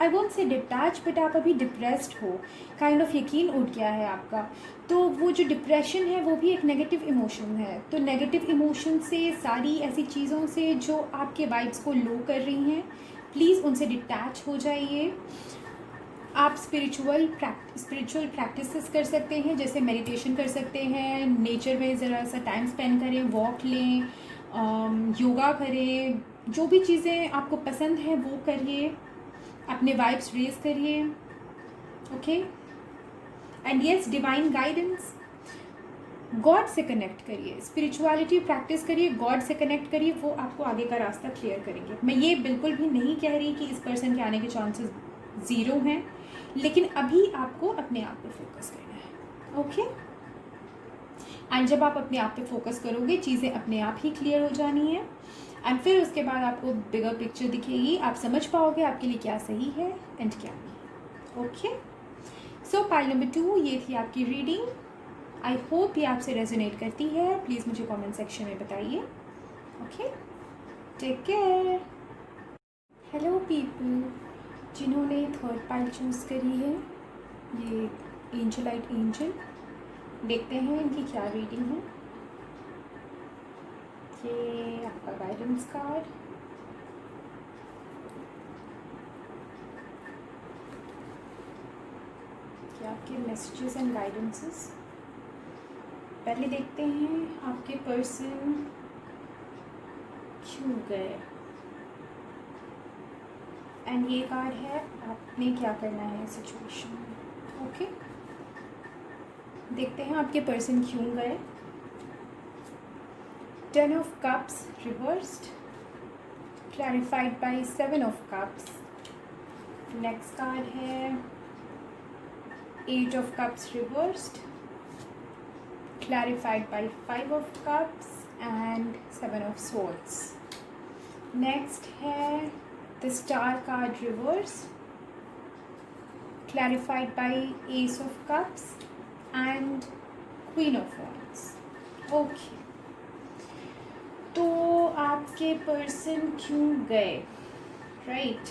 I won't say detach, but आप अभी डिप्रेस्ड हो, काइंड ऑफ यकीन उठ गया है आपका। तो वो जो डिप्रेशन है वो भी एक नेगेटिव इमोशन है। तो नेगेटिव इमोशन से, सारी ऐसी चीज़ों से जो आपके वाइब्स को लो कर रही हैं, प्लीज़ उनसे डिटैच हो जाइए। आप स्पिरिचुअल प्रैक्टिसेस कर सकते हैं, जैसे मेडिटेशन कर सकते हैं, नेचर में ज़रा सा टाइम स्पेंड करें, वॉक लें, योगा करें, जो भी चीज़ें आपको पसंद हैं वो करिए, अपने वाइब्स रेज करिए। Okay, and yes, divine guidance, God से कनेक्ट करिए, स्पिरिचुअलिटी प्रैक्टिस करिए, गॉड से कनेक्ट करिए, वो आपको आगे का रास्ता क्लियर करेंगे। मैं ये बिल्कुल भी नहीं कह रही कि इस पर्सन के आने के चांसेस ज़ीरो हैं, लेकिन अभी आपको अपने आप पे फोकस करना है। ओके, एंड जब आप अपने आप पे फोकस करोगे, चीज़ें अपने आप ही क्लियर हो जानी है, एंड फिर उसके बाद आपको बिगर पिक्चर दिखेगी, आप समझ पाओगे आपके लिए क्या सही है एंड क्या नहीं। ओके, सो पाइल नंबर 2 ये थी आपकी रीडिंग। आई होप ये आपसे रेजोनेट करती है। प्लीज़ मुझे कमेंट सेक्शन में बताइए। Okay, take care. Hello people, जिन्होंने थर्ड पाइल चूज़ करी है, ये एंजलाइट एंजल, देखते हैं इनकी क्या रीडिंग है। ये आपका गाइडेंस कार्ड, क्या आपके मैसेजेस एंड गाइडेंसेस। पहले देखते हैं आपके पर्सन क्यों गए, एंड ये कार्ड है आपने क्या करना है सिचुएशन में। ओके, देखते हैं आपके पर्सन क्यों गए। 10 of Cups reversed, clarified by 7 of Cups. Next card है 8 of Cups reversed, clarified by 5 of Cups and 7 of Swords. Next है the Star card reversed, clarified by Ace of Cups and Queen of Wands. Okay, तो आपके पर्सन क्यों गए, राइट?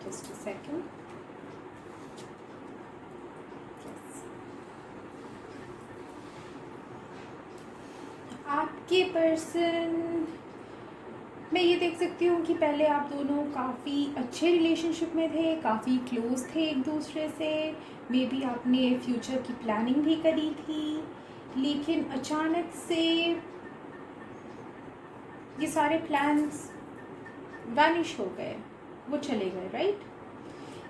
Just a second. आपके पर्सन, मैं ये देख सकती हूँ कि पहले आप दोनों काफ़ी अच्छे रिलेशनशिप में थे, काफ़ी क्लोज थे एक दूसरे से, मे बी आपने फ्यूचर की प्लानिंग भी करी थी, लेकिन अचानक से ये सारे प्लान्स वैनिश हो गए, वो चले गए, राइट?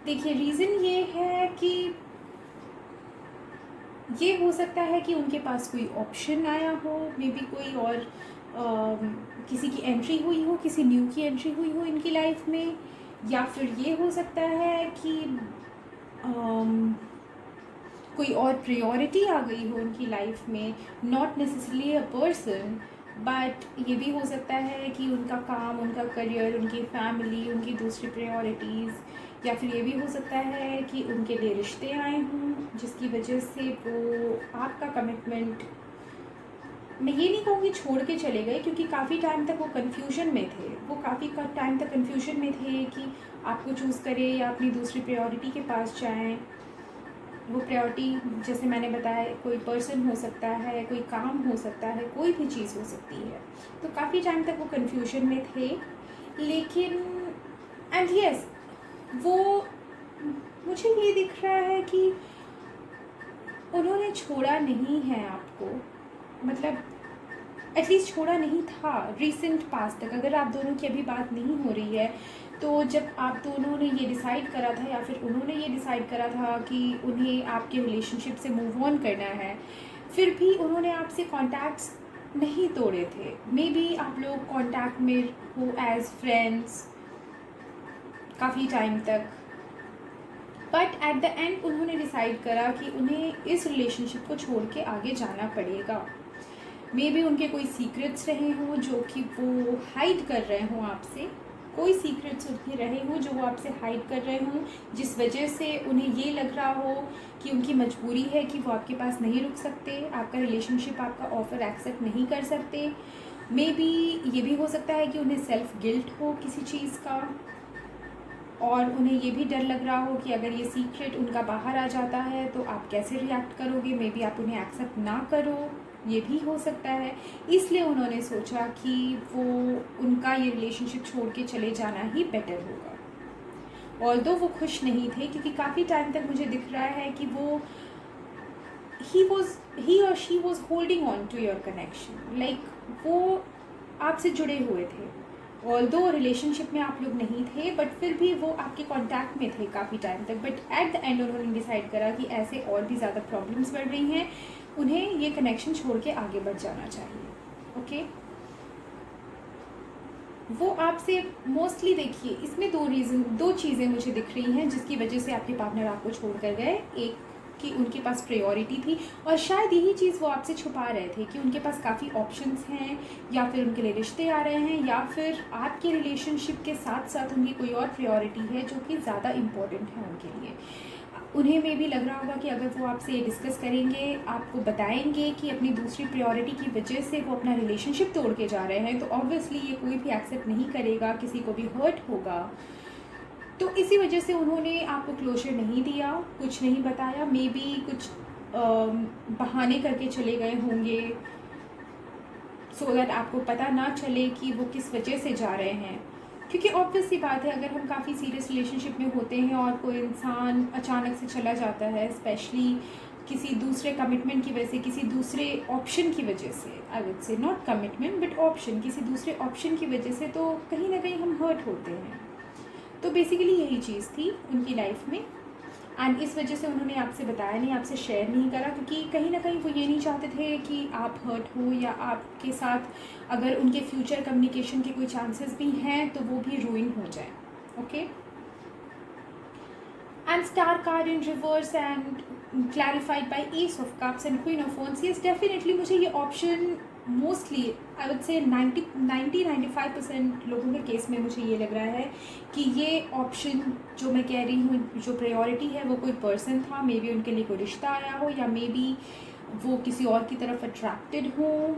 देखिए, रीज़न ये है कि ये हो सकता है कि उनके पास कोई ऑप्शन आया हो, मे बी कोई और किसी की एंट्री हुई हो, किसी न्यू की एंट्री हुई हो इनकी लाइफ में, या फिर ये हो सकता है कि कोई और प्रायोरिटी आ गई हो उनकी लाइफ में, not necessarily a person, but ये भी हो सकता है कि उनका काम, उनका करियर, उनकी फैमिली, उनकी दूसरी प्रायोरिटीज़, या फिर ये भी हो सकता है कि उनके लिए रिश्ते आए हों जिसकी वजह से वो आपका कमिटमेंट, मैं ये नहीं कहूँगी छोड़ के चले गए, क्योंकि काफ़ी टाइम तक वो कन्फ्यूजन में थे, वो काफ़ी टाइम तक कन्फ्यूजन में थे कि आपको चूज़ करें या अपनी दूसरी प्रायोरिटी के पास जाएं। वो प्रायोरिटी, जैसे मैंने बताया, कोई पर्सन हो सकता है, कोई काम हो सकता है, कोई भी चीज़ हो सकती है। तो काफ़ी टाइम तक वो कन्फ्यूजन में थे, लेकिन एंड यस, वो, मुझे ये दिख रहा है कि उन्होंने छोड़ा नहीं है आपको, मतलब एटलीस्ट छोड़ा नहीं था रिसेंट पास्ट तक। अगर आप दोनों की अभी बात नहीं हो रही है तो जब आप दोनों ने ये डिसाइड करा था या फिर उन्होंने ये डिसाइड करा था कि उन्हें आपके रिलेशनशिप से मूव ऑन करना है, फिर भी उन्होंने आपसे कॉन्टैक्ट्स नहीं तोड़े थे। मे बी आप लोग कॉन्टैक्ट में हो एज फ्रेंड्स काफ़ी टाइम तक, बट एट द एंड उन्होंने डिसाइड करा कि उन्हें इस रिलेशनशिप को छोड़ के आगे जाना पड़ेगा। मे बी उनके कोई सीक्रेट्स रहे हों जो कि वो हाइड कर रहे हों आपसे, कोई सीक्रेट्स उनके रहे हों जो वो आपसे हाइड कर रहे हों, जिस वजह से उन्हें ये लग रहा हो कि उनकी मजबूरी है कि वो आपके पास नहीं रुक सकते, आपका रिलेशनशिप, आपका ऑफ़र एक्सेप्ट नहीं कर सकते। मे बी ये भी हो सकता है कि उन्हें सेल्फ गिल्ट हो किसी चीज़ का, और उन्हें ये भी डर लग रहा हो कि अगर ये सीक्रेट उनका बाहर आ जाता है तो आप कैसे रिएक्ट करोगे, मे बी आप उन्हें एक्सेप्ट ना करो, ये भी हो सकता है। इसलिए उन्होंने सोचा कि वो उनका ये रिलेशनशिप छोड़ के चले जाना ही बेटर होगा। ऑल्दो वो खुश नहीं थे, क्योंकि काफ़ी टाइम तक मुझे दिख रहा है कि वो he or she was holding on to your connection, like वो आपसे जुड़े हुए थे। ऑल्दो रिलेशनशिप में आप लोग नहीं थे, बट फिर भी वो आपके कांटेक्ट में थे काफ़ी टाइम तक। बट एट द एंड उन्होंने डिसाइड करा कि ऐसे और भी ज़्यादा प्रॉब्लम्स बढ़ रही हैं, उन्हें ये कनेक्शन छोड़ के आगे बढ़ जाना चाहिए। ओके, वो आपसे मोस्टली, देखिए इसमें दो चीज़ें मुझे दिख रही हैं जिसकी वजह से आपके पार्टनर आपको छोड़ कर गए। एक कि उनके पास प्रायोरिटी थी, और शायद यही चीज़ वो आपसे छुपा रहे थे कि उनके पास काफ़ी ऑप्शंस हैं, या फिर उनके लिए रिश्ते आ रहे हैं, या फिर आपके रिलेशनशिप के साथ साथ उनकी कोई और प्रायोरिटी है जो कि ज़्यादा इम्पोर्टेंट है उनके लिए। उन्हें में भी लग रहा होगा कि अगर वो आपसे डिस्कस करेंगे, आपको बताएंगे कि अपनी दूसरी प्रायोरिटी की वजह से वो अपना रिलेशनशिप तोड़ के जा रहे हैं, तो ऑब्वियसली ये कोई भी एक्सेप्ट नहीं करेगा, किसी को भी हर्ट होगा। तो इसी वजह से उन्होंने आपको क्लोजर नहीं दिया, कुछ नहीं बताया, मे बी कुछ बहाने करके चले गए होंगे, सो दैट आपको पता ना चले कि वो किस वजह से जा रहे हैं। क्योंकि ऑब्वियस सी बात है, अगर हम काफ़ी सीरियस रिलेशनशिप में होते हैं और कोई इंसान अचानक से चला जाता है, स्पेशली किसी दूसरे कमिटमेंट की वजह से, किसी दूसरे ऑप्शन की वजह से, I would say not commitment but option, किसी दूसरे ऑप्शन की वजह से, तो कहीं ना कहीं हम हर्ट होते हैं। तो बेसिकली यही चीज़ थी उनकी लाइफ में, एंड इस वजह से उन्होंने आपसे बताया नहीं, आपसे शेयर नहीं करा, क्योंकि कहीं ना कहीं वो ये नहीं चाहते थे कि आप हर्ट हो, या आपके साथ अगर उनके फ्यूचर कम्युनिकेशन के कोई चांसेस भी हैं तो वो भी रूइन हो जाए। Okay, and star card in reverse and clarified by S of cups and queen of wands. Yes, definitely मुझे ये option mostly, I would say 90-95% लोगों के केस में मुझे ये लग रहा है कि ये ऑप्शन जो मैं कह रही हूँ, जो प्रायोरिटी है, वो कोई पर्सन था, मे बी उनके लिए कोई रिश्ता आया हो, या मे बी वो किसी और की तरफ अट्रैक्टेड हो,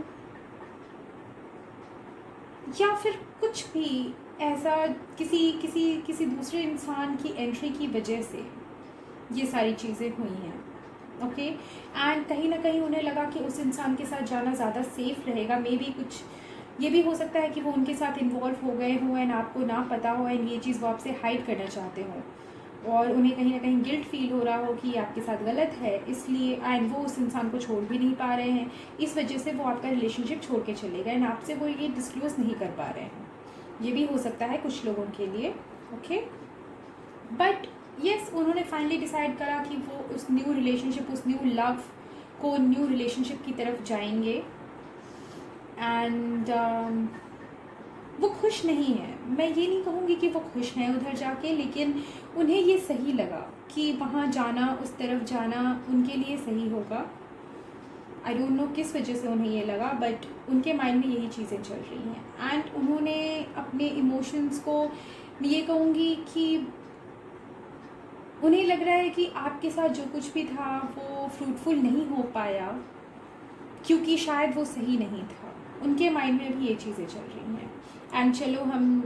या फिर कुछ भी ऐसा, किसी दूसरे इंसान की एंट्री की वजह से ये सारी चीज़ें हुई हैं। ओके, एंड कहीं ना कहीं उन्हें लगा कि उस इंसान के साथ जाना ज़्यादा सेफ रहेगा। मे बी कुछ ये भी हो सकता है कि वो उनके साथ इन्वॉल्व हो गए हों एंड आपको ना पता हो, एंड ये चीज़ वो आपसे हाइड करना चाहते हों, और उन्हें कहीं ना कहीं गिल्ट फील हो रहा हो कि ये आपके साथ गलत है, इसलिए एंड वो उस इंसान को छोड़ भी नहीं पा रहे हैं, इस वजह से वो आपका रिलेशनशिप छोड़ के चले गए एंड आपसे वो ये डिस्क्लोज़ नहीं कर पा रहे हैं। ये भी हो सकता है कुछ लोगों के लिए। ओके, बट यस, उन्होंने फाइनली डिसाइड करा कि वो उस न्यू रिलेशनशिप, उस न्यू लव को, न्यू रिलेशनशिप की तरफ जाएंगे, एंड वो खुश नहीं है। मैं ये नहीं कहूँगी कि वो खुश हैं उधर जाके, लेकिन उन्हें ये सही लगा कि वहाँ जाना, उस तरफ जाना उनके लिए सही होगा। आई डोंट नो किस वजह से उन्हें ये लगा, बट उनके माइंड में यही चीज़ें चल रही हैं, एंड उन्होंने अपने इमोशंस को, मैं ये कहूँगी कि उन्हें लग रहा है कि आपके साथ जो कुछ भी था वो फ्रूटफुल नहीं हो पाया, क्योंकि शायद वो सही नहीं था। उनके माइंड में भी ये चीज़ें चल रही हैं। एंड चलो हम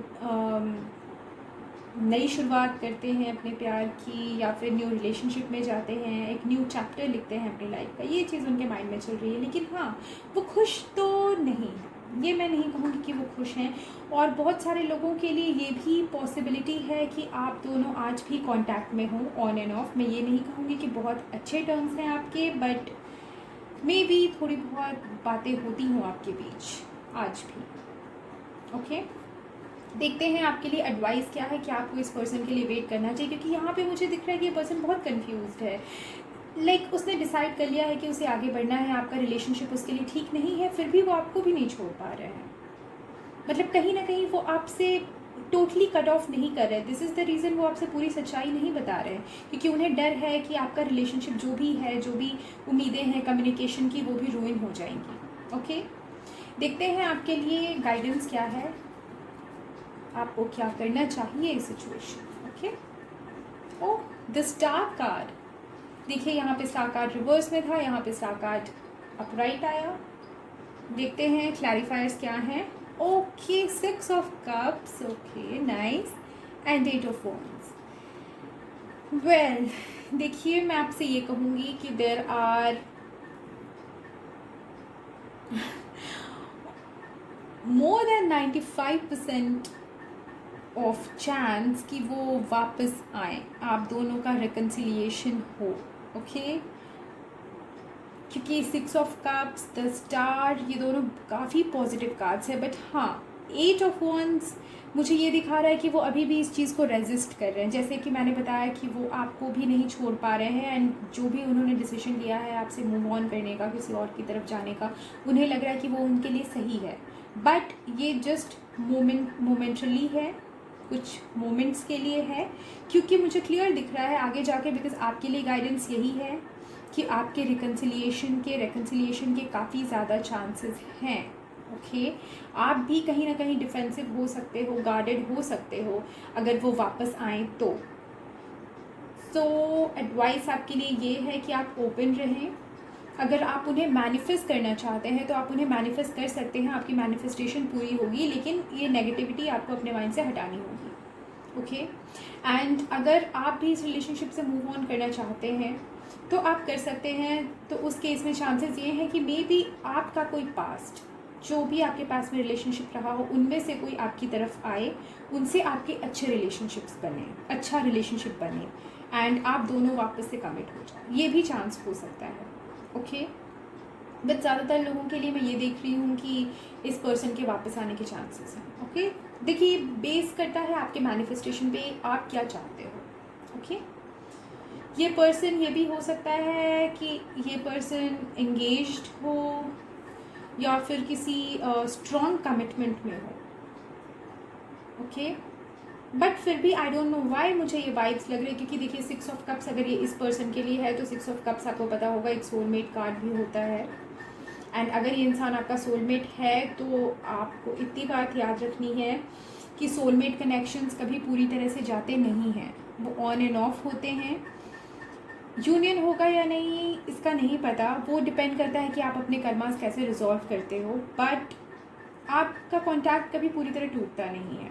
नई शुरुआत करते हैं अपने प्यार की, या फिर न्यू रिलेशनशिप में जाते हैं, एक न्यू चैप्टर लिखते हैं अपनी लाइफ का, ये चीज़ उनके माइंड में चल रही है। लेकिन हाँ, वो खुश तो नहीं है, ये मैं नहीं कहूँगी कि वो खुश हैं। और बहुत सारे लोगों के लिए ये भी पॉसिबिलिटी है कि आप दोनों आज भी कांटेक्ट में हो, ऑन एंड ऑफ। मैं ये नहीं कहूँगी कि बहुत अच्छे टर्म्स हैं आपके, बट मे बी थोड़ी बहुत बातें होती हों आपके बीच आज भी। ओके, देखते हैं आपके लिए एडवाइस क्या है कि आपको इस पर्सन के लिए वेट करना चाहिए, क्योंकि यहाँ पे मुझे दिख रहा है कि ये पर्सन बहुत कंफ्यूज्ड है। लाइक उसने डिसाइड कर लिया है कि उसे आगे बढ़ना है, आपका रिलेशनशिप उसके लिए ठीक नहीं है, फिर भी वो आपको भी नहीं छोड़ पा रहे हैं। मतलब कहीं ना कहीं वो आपसे टोटली कट ऑफ नहीं कर रहे। दिस इज़ द रीज़न वो आपसे पूरी सच्चाई नहीं बता रहे हैं, क्योंकि उन्हें डर है कि आपका रिलेशनशिप जो भी है, जो भी उम्मीदें हैं कम्युनिकेशन की, वो भी रूइन हो जाएंगी। ओके, देखते हैं आपके लिए गाइडेंस क्या है, आपको क्या करना चाहिए इस situation. Okay, oh the star card, देखिए यहाँ पे स्टार कार्ड रिवर्स में था, यहाँ पे स्टार कार्ड अपराइट आया। देखते हैं क्लैरिफायर्स क्या हैं। Okay, 6 of cups, okay nice, and 8 of wands. Well, देखिए मैं आपसे ये कहूँगी कि there are more than 95% of chance कि वो वापस आए, आप दोनों का रिकन्सिलिएशन हो। ओके, क्योंकि 6 ऑफ कप्स, द स्टार, ये दोनों काफ़ी पॉजिटिव कार्ड्स है। बट हाँ, 8 ऑफ वॉन्ड्स मुझे ये दिखा रहा है कि वो अभी भी इस चीज़ को रेजिस्ट कर रहे हैं। जैसे कि मैंने बताया कि वो आपको भी नहीं छोड़ पा रहे हैं, एंड जो भी उन्होंने डिसीजन लिया है आपसे मूव ऑन करने का, किसी और की तरफ जाने का, उन्हें लग रहा है कि वो उनके लिए सही है। बट ये जस्ट मोमेंटली है, कुछ मोमेंट्स के लिए है, क्योंकि मुझे क्लियर दिख रहा है आगे जाके, बिकॉज आपके लिए गाइडेंस यही है कि आपके रिकन्सिलिएशन के काफ़ी ज़्यादा चांसेस हैं। ओके, आप भी कहीं ना कहीं डिफेंसिव हो सकते हो, गार्डेड हो सकते हो अगर वो वापस आए तो। सो एडवाइस आपके लिए ये है कि आप ओपन रहें। अगर आप उन्हें मैनिफेस्ट करना चाहते हैं तो आप उन्हें मैनिफेस्ट कर सकते हैं, आपकी मैनिफेस्टेशन पूरी होगी, लेकिन ये नेगेटिविटी आपको अपने माइंड से हटानी होगी। ओके, एंड अगर आप भी इस रिलेशनशिप से मूव ऑन करना चाहते हैं तो आप कर सकते हैं। तो उस केस में चांसेस ये हैं कि मे बी आपका कोई पास्ट, जो भी आपके पास में रिलेशनशिप रहा हो, उनमें से कोई आपकी तरफ आए, उनसे आपके अच्छे रिलेशनशिप्स बने, अच्छा रिलेशनशिप बने, एंड आप दोनों वापस से कमिट हो जाए, ये भी चांस हो सकता है। ओके, बट ज़्यादातर लोगों के लिए मैं ये देख रही हूँ कि इस पर्सन के वापस आने के चांसेस हैं। ओके, देखिए बेस करता है आपके मैनिफेस्टेशन पे, आप क्या चाहते हो। ओके, ये पर्सन, ये भी हो सकता है कि ये पर्सन एंगेज्ड हो या फिर किसी स्ट्रॉन्ग कमिटमेंट में हो। ओके, बट फिर भी आई डोंट नो व्हाई मुझे ये वाइब्स लग रही है, क्योंकि देखिए 6 ऑफ कप्स अगर ये इस पर्सन के लिए है तो 6 ऑफ कप्स आपको पता होगा एक सोलमेट कार्ड भी होता है। एंड अगर ये इंसान आपका सोलमेट है तो आपको इतनी बात याद रखनी है कि सोलमेट कनेक्शंस कभी पूरी तरह से जाते नहीं हैं, वो ऑन एंड ऑफ होते हैं। यूनियन होगा या नहीं इसका नहीं पता, वो डिपेंड करता है कि आप अपने कर्मास कैसे रिजॉल्व करते हो, बट आपका कॉन्टैक्ट कभी पूरी तरह टूटता नहीं है।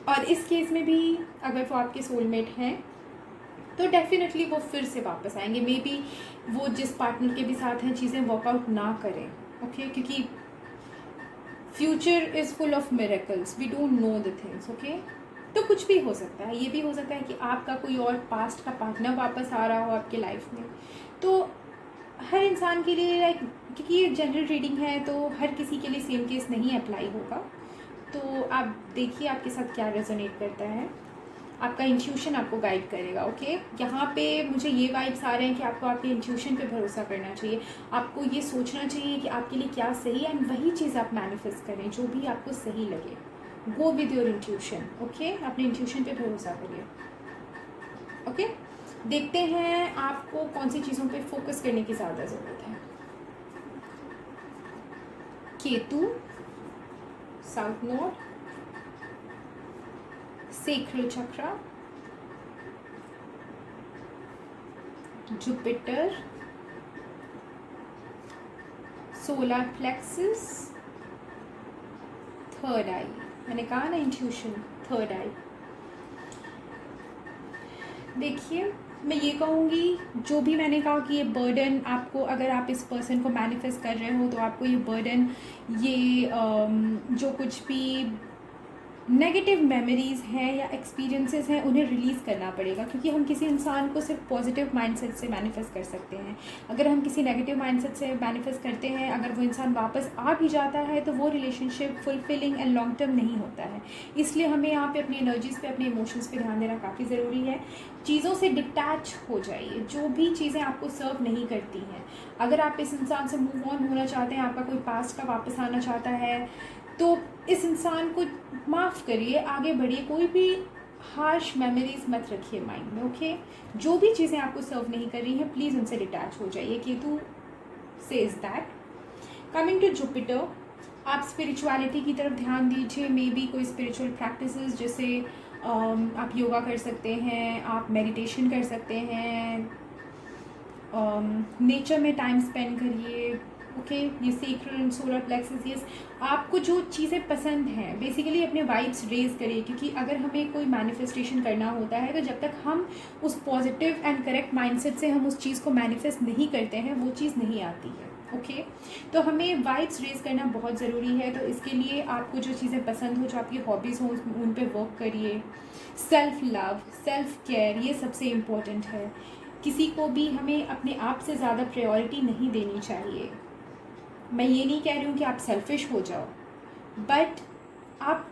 और इस केस में भी अगर वो आपके सोलमेट हैं तो डेफिनेटली वो फिर से वापस आएंगे। मे बी वो जिस पार्टनर के भी साथ हैं चीज़ें वर्कआउट ना करें। ओके, क्योंकि future is full of miracles, we don't know the things. Okay, तो कुछ भी हो सकता है, ये भी हो सकता है कि आपका कोई और पास्ट का पार्टनर वापस आ रहा हो आपके लाइफ में। तो हर इंसान के लिए लाइक, क्योंकि ये जनरल रीडिंग है तो हर किसी के लिए सेम केस नहीं अप्लाई होगा। तो आप देखिए आपके साथ क्या रेजोनेट करता है, आपका इंट्यूशन आपको गाइड करेगा। ओके, यहाँ पे मुझे ये वाइब्स आ रहे हैं कि आपको आपके इंट्यूशन पे भरोसा करना चाहिए, आपको ये सोचना चाहिए कि आपके लिए क्या सही है, एंड वही चीज़ आप मैनिफेस्ट करें जो भी आपको सही लगे। Go with your intuition. Okay, अपने इंट्यूशन पे भरोसा करिए। ओके, देखते हैं आपको कौन सी चीज़ों पे फोकस करने की ज़्यादा ज़रूरत है। केतु, साउथ नोड, सेक्रल चक्रा, जुपिटर, सोलर प्लेक्सस, थर्ड आई। मैंने कहा ना इंट्यूशन, थर्ड आई। देखिए मैं ये कहूँगी, जो भी मैंने कहा कि ये बर्डन आपको, अगर आप इस पर्सन को मैनिफेस्ट कर रहे हो तो आपको ये बर्डन, ये जो कुछ भी नेगेटिव मेमोरीज़ हैं या एक्सपीरियंसेस हैं, उन्हें रिलीज़ करना पड़ेगा, क्योंकि हम किसी इंसान को सिर्फ पॉजिटिव माइंडसेट से मैनिफेस्ट कर सकते हैं। अगर हम किसी नेगेटिव माइंडसेट से मैनिफेस्ट करते हैं, अगर वो इंसान वापस आ भी जाता है तो वो relationship fulfilling and long term नहीं होता है। इसलिए हमें यहाँ पे अपनी एनर्जीज़ पे, अपने इमोशंस पे ध्यान देना काफ़ी ज़रूरी है। चीज़ों से डिटैच हो जाइए, जो भी चीज़ें आपको सर्व नहीं करती हैं। अगर आप इस इंसान से मूव ऑन होना चाहते हैं, आपका कोई पास्ट का वापस आना चाहता है, तो इस इंसान को माफ़ करिए, आगे बढ़िए। कोई भी हार्श मेमोरीज मत रखिए माइंड में, ओके। जो भी चीज़ें आपको सर्व नहीं कर रही हैं, प्लीज़ उनसे डिटैच हो जाइए। Ketu says that. Coming to Jupiter, आप स्पिरिचुअलिटी की तरफ ध्यान दीजिए। मे बी कोई स्पिरिचुअल प्रैक्टिसेस, जैसे आप योगा कर सकते हैं, आप मेडिटेशन कर सकते हैं, नेचर में टाइम स्पेंड करिए, ओके। ये sacral and solar plexus, yes, आपको जो चीज़ें पसंद हैं, बेसिकली अपने वाइब्स रेज करिए, क्योंकि अगर हमें कोई मैनिफेस्टेशन करना होता है तो जब तक हम उस पॉजिटिव एंड करेक्ट माइंडसेट से हम उस चीज़ को मैनिफेस्ट नहीं करते हैं, वो चीज़ नहीं आती है, ओके। तो हमें वाइब्स रेज करना बहुत ज़रूरी है। तो इसके लिए आपको जो चीज़ें पसंद हो, जो आपकी हॉबीज़ हो, उन पे वर्क करिए। सेल्फ लव, सेल्फ केयर, ये सबसे इम्पोर्टेंट है। किसी को भी हमें अपने आप से ज़्यादा प्रायोरिटी नहीं देनी चाहिए। मैं ये नहीं कह रही हूँ कि आप सेल्फिश हो जाओ, बट आप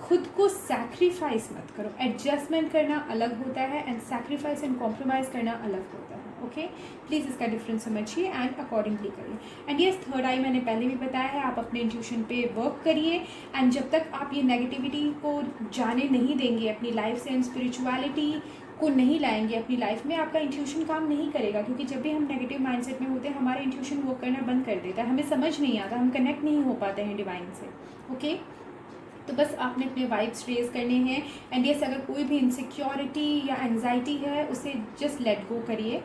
खुद को सैक्रिफाइस मत करो। एडजस्टमेंट करना अलग होता है एंड सैक्रिफाइस एंड कॉम्प्रोमाइज़ करना अलग होता है, ओके। प्लीज़ इसका डिफरेंस समझिए एंड अकॉर्डिंगली करिए। एंड यस, थर्ड आई मैंने पहले भी बताया है, आप अपने इंट्यूशन पे वर्क करिए। एंड जब तक आप ये नेगेटिविटी को जाने नहीं देंगे अपनी लाइफ से, एंड स्पिरिचुअलिटी को नहीं लाएंगे अपनी लाइफ में, आपका इंट्यूशन काम नहीं करेगा। क्योंकि जब भी हम नेगेटिव माइंडसेट में होते हैं, हमारा इंट्यूशन वर्क करना बंद कर देता है, हमें समझ नहीं आता, हम कनेक्ट नहीं हो पाते हैं डिवाइन से, ओके। तो बस आपने अपने वाइब्स रेज करने हैं। एंड यस, अगर कोई भी इनसिक्योरिटी या एंजाइटी है, उसे जस्ट लेट गो करिए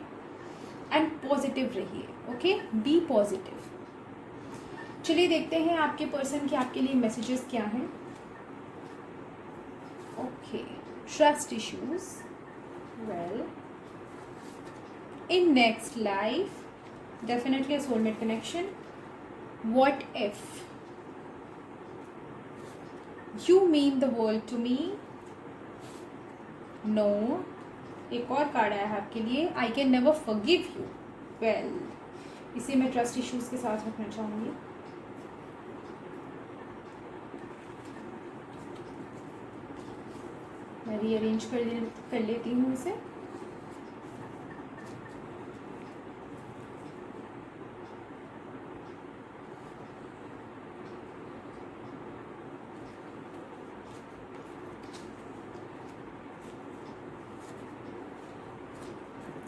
एंड पॉजिटिव रहिए, ओके। Be positive. चलिए देखते हैं आपके पर्सन के आपके लिए मैसेजेस क्या हैं। Okay, trust issues, well, in next life, definitely a soulmate connection. What if you mean the world to me? No. एक और कार्ड आया है आपके लिए, I can never forgive you. well, इसे मैं ट्रस्ट इश्यूज के साथ रखना चाहूँगी। मैं रीअरेंज कर लेती हूँ इसे।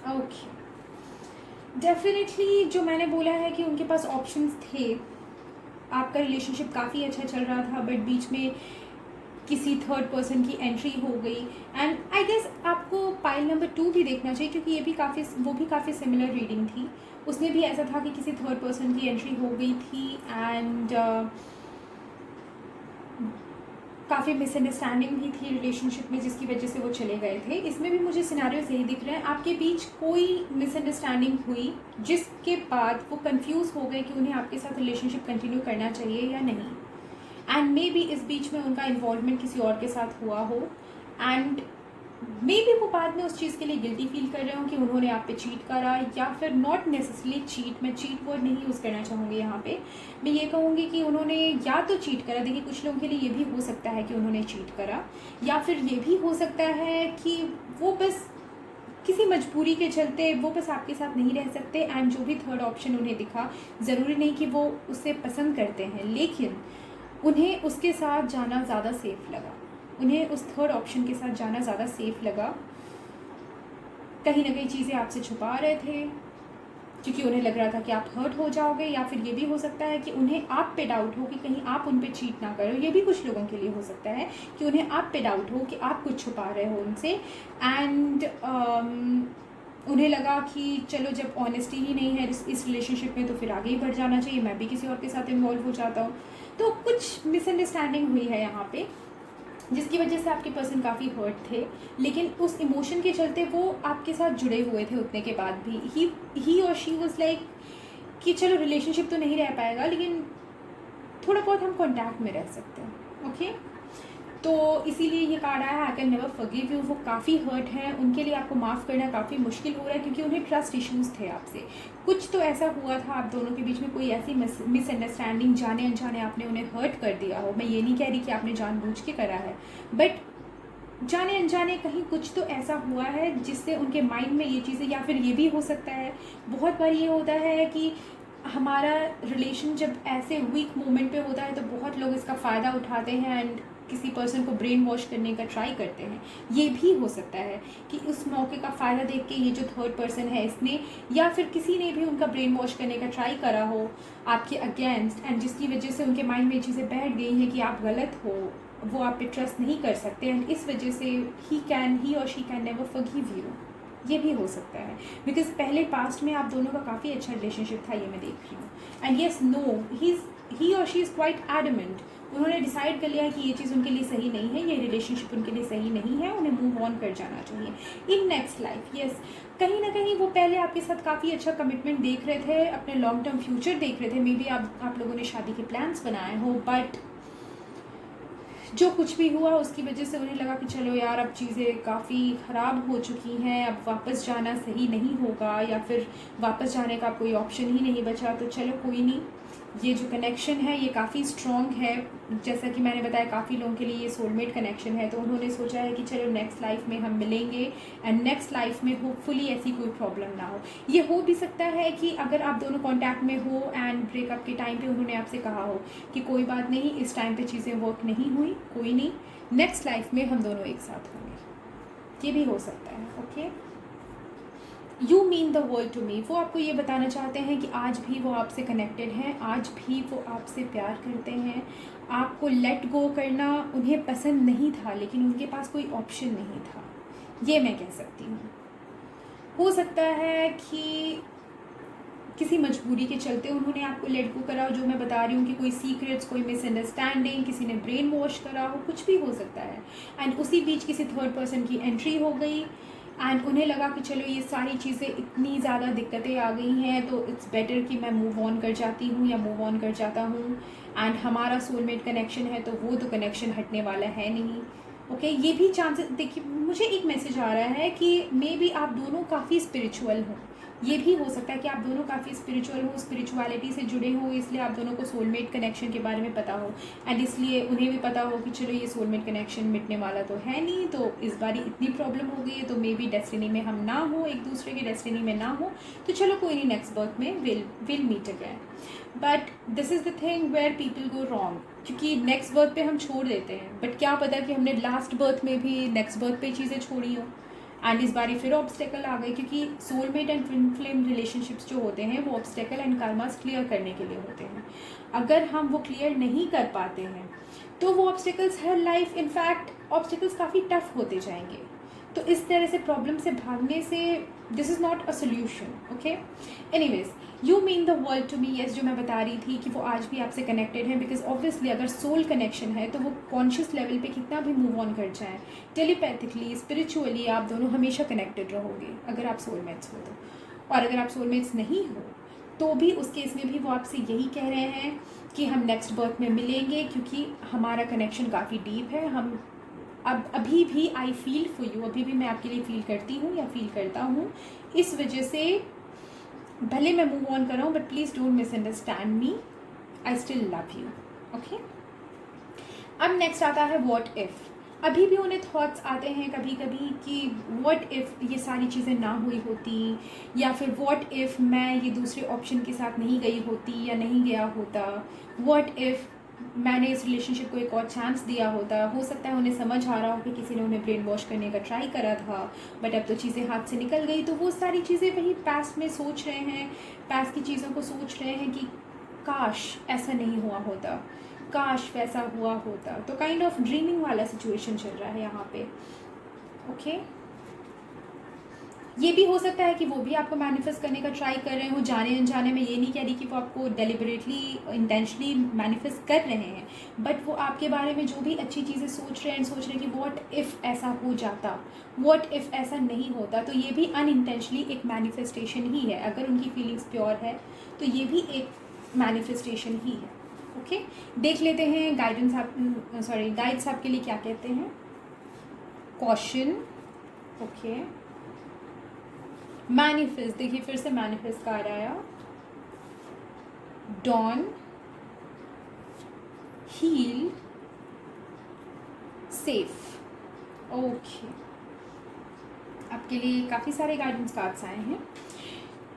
ओके, डेफिनेटली जो मैंने बोला है कि उनके पास ऑप्शंस थे। आपका रिलेशनशिप काफ़ी अच्छा चल रहा था, बट बीच में किसी थर्ड पर्सन की एंट्री हो गई। एंड आई गेस आपको पाइल नंबर 2 भी देखना चाहिए, क्योंकि वो भी काफ़ी सिमिलर रीडिंग थी। उसमें भी ऐसा था कि किसी थर्ड पर्सन की एंट्री हो गई थी एंड काफ़ी मिसअंडरस्टैंडिंग भी थी रिलेशनशिप में, जिसकी वजह से वो चले गए थे। इसमें भी मुझे सिनेरियोस यही दिख रहे हैं, आपके बीच कोई मिसअंडरस्टैंडिंग हुई जिसके बाद वो कंफ्यूज हो गए कि उन्हें आपके साथ रिलेशनशिप कंटिन्यू करना चाहिए या नहीं। एंड मे बी इस बीच में उनका इन्वॉल्वमेंट किसी और के साथ हुआ हो, एंड मे बी वो बाद में उस चीज़ के लिए गिल्टी फील कर रहे हो कि उन्होंने आप पे चीट करा, या फिर नॉट नेसेसरली चीट, मैं चीट वर्ड नहीं यूज़ करना चाहूँगी यहाँ पे। मैं ये कहूँगी कि उन्होंने या तो चीट करा, देखिए कुछ लोगों के लिए ये भी हो सकता है कि उन्होंने चीट करा, या फिर ये भी हो सकता है कि वो बस किसी मजबूरी के चलते वो बस आपके साथ नहीं रह सकते। एंड जो भी थर्ड ऑप्शन उन्हें दिखा, ज़रूरी नहीं कि वो उसे पसंद करते हैं, लेकिन उन्हें उसके साथ जाना ज़्यादा सेफ लगा, उन्हें उस थर्ड ऑप्शन के साथ जाना ज़्यादा सेफ लगा। कहीं ना कहीं चीज़ें आपसे छुपा रहे थे, क्योंकि उन्हें लग रहा था कि आप हर्ट हो जाओगे, या फिर ये भी हो सकता है कि उन्हें आप पे डाउट हो कि कहीं आप उन पे चीट ना करो। ये भी कुछ लोगों के लिए हो सकता है कि उन्हें आप पे डाउट हो कि आप कुछ छुपा रहे हो उनसे। एंड उन्हें लगा कि चलो जब ऑनेस्टी ही नहीं है इस रिलेशनशिप में, तो फिर आगे ही बढ़ जाना चाहिए, मैं भी किसी और के साथ इन्वॉल्व हो जाता हूँ। तो कुछ मिसअंडरस्टैंडिंग हुई है यहाँ पे, जिसकी वजह से आपके पर्सन काफ़ी हर्ट थे, लेकिन उस इमोशन के चलते वो आपके साथ जुड़े हुए थे उतने के बाद भी। ही और शी वाज लाइक कि चलो रिलेशनशिप तो नहीं रह पाएगा, लेकिन थोड़ा बहुत हम कांटेक्ट में रह सकते हैं, ओके। तो इसीलिए ये कार्ड आया I can never forgive you. वो काफ़ी हर्ट हैं, उनके लिए आपको माफ़ करना काफ़ी मुश्किल हो रहा है क्योंकि उन्हें ट्रस्ट इश्यूज़ थे आपसे। कुछ तो ऐसा हुआ था आप दोनों के बीच में, कोई ऐसी मिसअंडरस्टैंडिंग, जाने अनजाने आपने उन्हें हर्ट कर दिया हो। मैं ये नहीं कह रही कि आपने जानबूझ के करा है, बट जाने अनजाने कहीं कुछ तो ऐसा हुआ है जिससे उनके माइंड में ये चीज़ें, या फिर ये भी हो सकता है, बहुत बार ये होता है कि हमारा रिलेशन जब ऐसे वीक मोमेंट पे होता है तो बहुत लोग इसका फ़ायदा उठाते हैं एंड किसी पर्सन को ब्रेन वॉश करने का ट्राई करते हैं। ये भी हो सकता है कि उस मौके का फ़ायदा देख के ये जो थर्ड पर्सन है इसने या फिर किसी ने भी उनका ब्रेन वॉश करने का ट्राई करा हो आपके अगेंस्ट, एंड जिसकी वजह से उनके माइंड में ये चीज़ें बैठ गई हैं कि आप गलत हो, वो आप पे ट्रस्ट नहीं कर सकते, एंड इस वजह से ही और she can never forgive you. ये भी हो सकता है बिकॉज पहले पास्ट में आप दोनों का काफ़ी अच्छा रिलेशनशिप था, ये मैं देख रही हूँ। एंड येस नो ही और शी इज़ क्वाइट एडमेंट। उन्होंने डिसाइड कर लिया कि ये चीज़ उनके लिए सही नहीं है, ये रिलेशनशिप उनके लिए सही नहीं है, उन्हें मूव ऑन कर जाना चाहिए इन नेक्स्ट लाइफ। येस, कहीं ना कहीं वो पहले आपके साथ काफ़ी अच्छा कमिटमेंट देख रहे थे, अपने लॉन्ग टर्म फ्यूचर देख रहे थे, मे बी आप लोगों ने शादी के प्लान्स बनाए हो, बट जो कुछ भी हुआ उसकी वजह से उन्हें लगा कि चलो यार अब चीज़ें काफ़ी ख़राब हो चुकी हैं, अब वापस जाना सही नहीं होगा, या फिर वापस जाने का कोई ऑप्शन ही नहीं बचा, तो चलो कोई नहीं। ये जो कनेक्शन है ये काफ़ी स्ट्रॉन्ग है, जैसा कि मैंने बताया काफ़ी लोगों के लिए ये सोलमेट कनेक्शन है। तो उन्होंने सोचा है कि चलो नेक्स्ट लाइफ में हम मिलेंगे एंड नेक्स्ट लाइफ में होपफुली ऐसी कोई प्रॉब्लम ना हो। ये हो भी सकता है कि अगर आप दोनों कांटेक्ट में हो एंड ब्रेकअप के टाइम पे उन्होंने आपसे कहा हो कि कोई बात नहीं, इस टाइम पे चीज़ें वर्क नहीं हुई, कोई नहीं, नेक्स्ट लाइफ में हम दोनों एक साथ होंगे। ये भी हो सकता है। Okay, you mean the world to me. वो आपको ये बताना चाहते हैं कि आज भी वो आपसे कनेक्टेड हैं, आज भी वो आपसे प्यार करते हैं। आपको लेट गो करना उन्हें पसंद नहीं था, लेकिन उनके पास कोई ऑप्शन नहीं था, ये मैं कह सकती हूँ। हो सकता है कि किसी मजबूरी के चलते उन्होंने आपको लेट गो करा, जो मैं बता रही हूँ कि कोई सीक्रेट्स, कोई मिसअंडरस्टैंडिंग, किसी ने ब्रेन वॉश करा हो, कुछ भी हो सकता है। एंड उसी बीच किसी थर्ड पर्सन की एंट्री हो गई एंड उन्हें लगा कि चलो ये सारी चीज़ें, इतनी ज़्यादा दिक्कतें आ गई हैं तो इट्स बेटर कि मैं मूव ऑन कर जाती हूँ या मूव ऑन कर जाता हूँ। एंड हमारा सोलमेट कनेक्शन है तो वो तो कनेक्शन हटने वाला है नहीं। ओके, ये भी चांसेस, देखिए मुझे एक मैसेज आ रहा है कि मे बी आप दोनों काफ़ी स्पिरिचुअल हों। ये भी हो सकता है कि आप दोनों काफ़ी स्पिरिचुअल हो, स्पिरिचुअलिटी से जुड़े हो, इसलिए आप दोनों को सोलमेट कनेक्शन के बारे में पता हो एंड इसलिए उन्हें भी पता हो कि चलो ये सोलमेट कनेक्शन मिटने वाला तो है नहीं, तो इस बार इतनी प्रॉब्लम हो गई है तो मे बी डेस्टिनी में हम ना हो, एक दूसरे के डेस्टिनी में ना हो, तो चलो कोई नहीं, नेक्स्ट बर्थ में will meet again. But this is the thing where people go wrong, क्योंकि नेक्स्ट बर्थ पे हम छोड़ देते हैं, बट क्या पता कि हमने लास्ट बर्थ में भी नेक्स्ट बर्थ पे चीज़ें छोड़ी हों एंड इस बारी फिर ऑब्स्टेकल आ गए, क्योंकि soulmate and twin flame relationships जो होते हैं वो ऑब्स्टेकल एंड कर्मास क्लियर करने के लिए होते हैं। अगर हम वो क्लियर नहीं कर पाते हैं तो वो ऑब्स्टेकल्स हर लाइफ, इनफैक्ट ऑब्स्टेकल्स काफ़ी टफ होते जाएंगे। तो इस तरह से प्रॉब्लम से भागने से this is not a solution. Okay, anyways, you mean the world to me. Yes, जो मैं बता रही थी कि वो आज भी आपसे कनेक्टेड है, बिकॉज ऑब्वियसली अगर सोल कनेक्शन है तो वो कॉन्शियस लेवल पे कितना भी मूव ऑन कर जाए, टेलीपैथिकली, स्पिरिचुअली आप दोनों हमेशा कनेक्टेड रहोगे अगर आप सोलमेट्स हो तो। और अगर आप सोलमेट्स नहीं हो तो भी उस केस में भी वो आपसे यही कह रहे हैं कि हम नेक्स्ट बर्थ में मिलेंगे, क्योंकि हमारा कनेक्शन काफ़ी डीप है। हम अब अभी भी आई फील फॉर यू, अभी भी मैं आपके लिए फील करती हूँ या फील करता हूँ। इस वजह से भले मैं मूव ऑन कर रहा हूँ but please don't misunderstand me, I still love you. Okay, अब नेक्स्ट आता है व्हाट इफ़। अभी भी उन्हें थॉट्स आते हैं कभी कभी कि व्हाट इफ़ ये सारी चीज़ें ना हुई होती, या फिर व्हाट इफ़ मैं ये दूसरे ऑप्शन के साथ नहीं गई होती या नहीं गया होता, व्हाट इफ़ मैंने इस रिलेशनशिप को एक और चांस दिया होता। हो सकता है उन्हें समझ आ रहा हो कि किसी ने उन्हें ब्रेन वॉश करने का ट्राई करा था बट अब तो चीज़ें हाथ से निकल गई, तो वो सारी चीज़ें वही पास्ट में सोच रहे हैं, पास्ट की चीज़ों को सोच रहे हैं कि काश ऐसा नहीं हुआ होता, काश वैसा हुआ होता। तो काइंड ऑफ ड्रीमिंग वाला सिचुएशन चल रहा है यहाँ पे। ओके, ये भी हो सकता है कि वो भी आपको मैनिफेस्ट करने का ट्राई कर रहे हो जाने अनजाने में। ये नहीं कह रही कि वो आपको डेलिबरेटली इंटेंशनली मैनिफेस्ट कर रहे हैं, बट वो आपके बारे में जो भी अच्छी चीज़ें सोच रहे हैं कि व्हाट इफ़ ऐसा हो जाता, व्हाट इफ़ ऐसा नहीं होता। तो ये भी अनइंटेंशनली एक मैनिफेस्टेशन ही है। अगर उनकी फीलिंग्स प्योर है तो ये भी एक मैनिफेस्टेशन ही है। ओके, देख लेते हैं गाइडेंस आप गाइड्स आपके लिए क्या कहते हैं. कॉशन. Okay, manifest. देखिए फिर से मैनिफेस्ट कार्ड आया. Dawn, heal, safe. ओके, आपके लिए काफ़ी सारे गाइडेंस कार्ड्स आए हैं.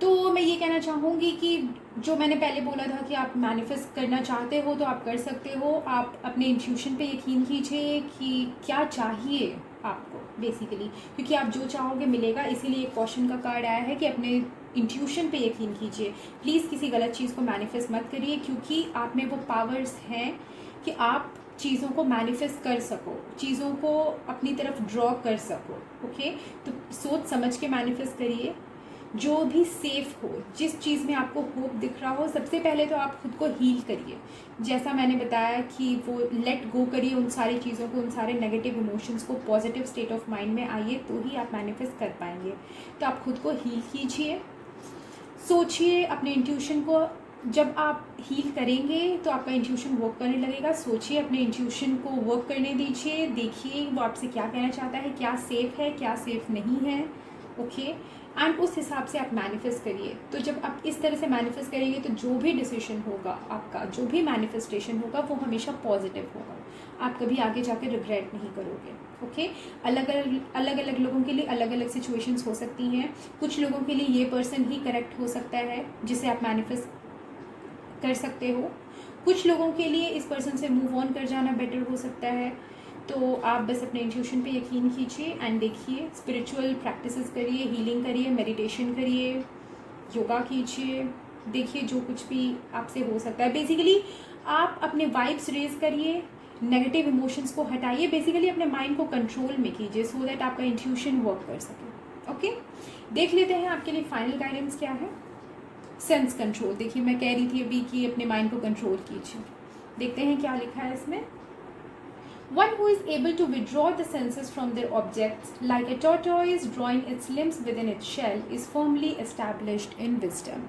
तो मैं ये कहना चाहूँगी कि जो मैंने पहले बोला था कि आप मैनिफेस्ट करना चाहते हो तो आप कर सकते हो. आप अपने इंट्यूशन पे यकीन कीजिए कि क्या चाहिए आपको बेसिकली, क्योंकि आप जो चाहोगे मिलेगा. इसीलिए एक क्वेश्चन का कार्ड आया है कि अपने इंट्यूशन पे यकीन कीजिए. प्लीज़ किसी गलत चीज़ को मैनिफेस्ट मत करिए, क्योंकि आप में वो पावर्स हैं कि आप चीज़ों को मैनिफेस्ट कर सको, चीज़ों को अपनी तरफ ड्रॉ कर सको. ओके, तो सोच समझ के मैनिफेस्ट करिए. जो भी सेफ हो, जिस चीज़ में आपको होप दिख रहा हो, सबसे पहले तो आप खुद को हील करिए. जैसा मैंने बताया कि वो लेट गो करिए उन सारी चीज़ों को, उन सारे नेगेटिव इमोशंस को. पॉजिटिव स्टेट ऑफ माइंड में आइए तो ही आप मैनिफेस्ट कर पाएंगे. तो आप खुद को हील कीजिए. सोचिए अपने इंट्यूशन को. जब आप हील करेंगे तो आपका इंट्यूशन वर्क करने लगेगा. सोचिए, अपने इंट्यूशन को वर्क करने दीजिए. देखिए वो आपसे क्या कहना चाहता है, क्या सेफ़ है, क्या सेफ़ नहीं है. ओके, एंड उस हिसाब से आप मैनिफेस्ट करिए. तो जब आप इस तरह से मैनिफेस्ट करेंगे तो जो भी डिसीजन होगा आपका, जो भी मैनिफेस्टेशन होगा वो हमेशा पॉजिटिव होगा. आप कभी आगे जाके रिग्रेट नहीं करोगे. ओके, अलग अलग लोगों के लिए अलग अलग सिचुएशंस हो सकती हैं. कुछ लोगों के लिए ये पर्सन ही करेक्ट हो सकता है जिसे आप मैनिफेस्ट कर सकते हो. कुछ लोगों के लिए इस पर्सन से मूव ऑन कर जाना बेटर हो सकता है. तो आप बस अपने इंट्यूशन पे यकीन कीजिए एंड देखिए. स्पिरिचुअल प्रैक्टिसेस करिए, हीलिंग करिए, मेडिटेशन करिए, योगा कीजिए. देखिए जो कुछ भी आपसे हो सकता है. बेसिकली आप अपने वाइब्स रेज करिए, नेगेटिव इमोशंस को हटाइए. बेसिकली अपने माइंड को कंट्रोल में कीजिए सो दैट आपका इंट्यूशन वर्क कर सके. ओके, देख लेते हैं आपके लिए फाइनल गाइडेंस क्या है. Sense control. देखिए मैं कह रही थी अभी कि अपने माइंड को कंट्रोल कीजिए. देखते हैं क्या लिखा है इसमें. One who is able to withdraw the senses from their objects, like a tortoise drawing its limbs within its shell, is firmly established in wisdom.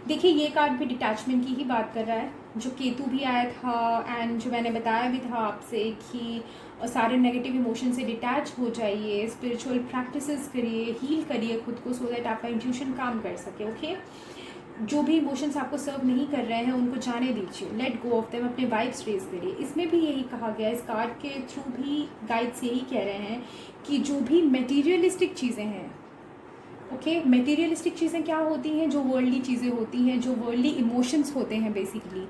देखिए ये कार्ड भी डिटैचमेंट की ही बात कर रहा है. जो केतु भी आया था एंड जो मैंने बताया भी था आपसे कि सारे नेगेटिव इमोशन से डिटैच हो जाइए, स्पिरिचुअल प्रैक्टिसेस करिए, हील करिए खुद को सो दैट आपका इंट्यूशन काम कर सके. ओके, जो भी इमोशंस आपको सर्व नहीं कर रहे हैं उनको जाने दीजिए. Let go of them. अपने वाइब्स रेज करिए. इसमें भी यही कहा गया, इस कार्ड के थ्रू भी गाइड्स यही कह रहे हैं कि जो भी मटेरियलिस्टिक चीज़ें हैं, ओके, मटेरियलिस्टिक चीज़ें क्या होती हैं, जो वर्ल्डली चीज़ें होती हैं, जो वर्ल्डली इमोशंस होते हैं बेसिकली.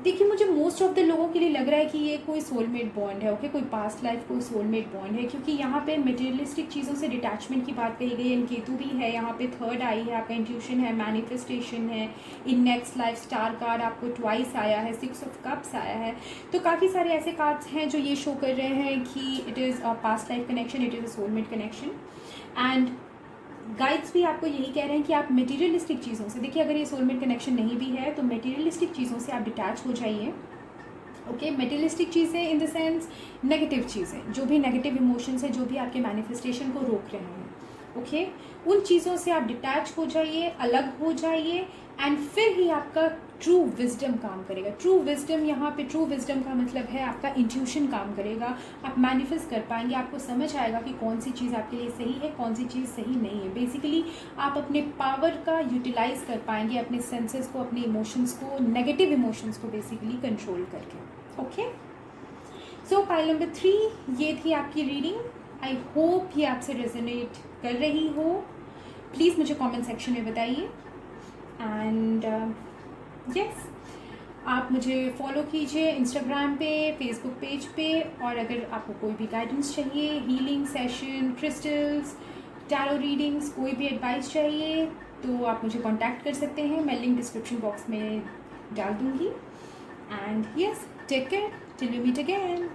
देखिए मुझे मोस्ट ऑफ द लोगों के लिए लग रहा है कि ये कोई सोलमेट बॉन्ड है. ओके, कोई पास्ट लाइफ कोई सोलमेट बॉन्ड है, क्योंकि यहाँ पे मटेरियलिस्टिक चीज़ों से डिटैचमेंट की बात कही गई है. केतु भी है यहाँ पे, थर्ड आई है, आपका इंट्यूशन है, मैनिफेस्टेशन है. In next life star card आपको ट्वाइस आया है, 6 ऑफ कप्स आया है. तो काफ़ी सारे ऐसे कार्ड्स हैं जो ये शो कर रहे हैं कि it is a past life connection, it is a soulmate connection. And guides भी आपको यही कह रहे हैं कि आप मटेरियलिस्टिक चीज़ों से, देखिए अगर ये सोलमेट कनेक्शन नहीं भी है तो मटेरियलिस्टिक चीज़ों से आप डिटैच हो जाइए. ओके, मटेरियलिस्टिक चीज़ें इन द सेंस नेगेटिव चीज़ें, जो भी नेगेटिव इमोशंस है, जो भी आपके मैनिफेस्टेशन को रोक रहे हैं. ओके, उन चीज़ों से आप डिटैच हो जाइए, अलग हो जाइए एंड फिर ही आपका ट्रू विजडम काम करेगा. ट्रू विजडम, यहाँ पे ट्रू विजडम का मतलब है आपका इंट्यूशन काम करेगा. आप मैनिफेस्ट कर पाएंगे. आपको समझ आएगा कि कौन सी चीज़ आपके लिए सही है, कौन सी चीज़ सही नहीं है. बेसिकली आप अपने पावर का यूटिलाइज कर पाएंगे, अपने सेंसेस को, अपने इमोशंस को, नेगेटिव इमोशंस को बेसिकली कंट्रोल करके. ओके, सो पाइल नंबर 3 ये थी आपकी रीडिंग. आई होप ये आपसे रेजोनेट कर रही हो. प्लीज़ मुझे कमेंट सेक्शन में बताइए. एंड यस, आप मुझे फॉलो कीजिए इंस्टाग्राम पे, फेसबुक पेज पे. और अगर आपको कोई भी गाइडेंस चाहिए, healing session, crystals, tarot readings, कोई भी एडवाइस चाहिए तो आप मुझे कांटेक्ट कर सकते हैं. मैं लिंक डिस्क्रिप्शन बॉक्स में डाल दूँगी. And yes, take care till we meet again.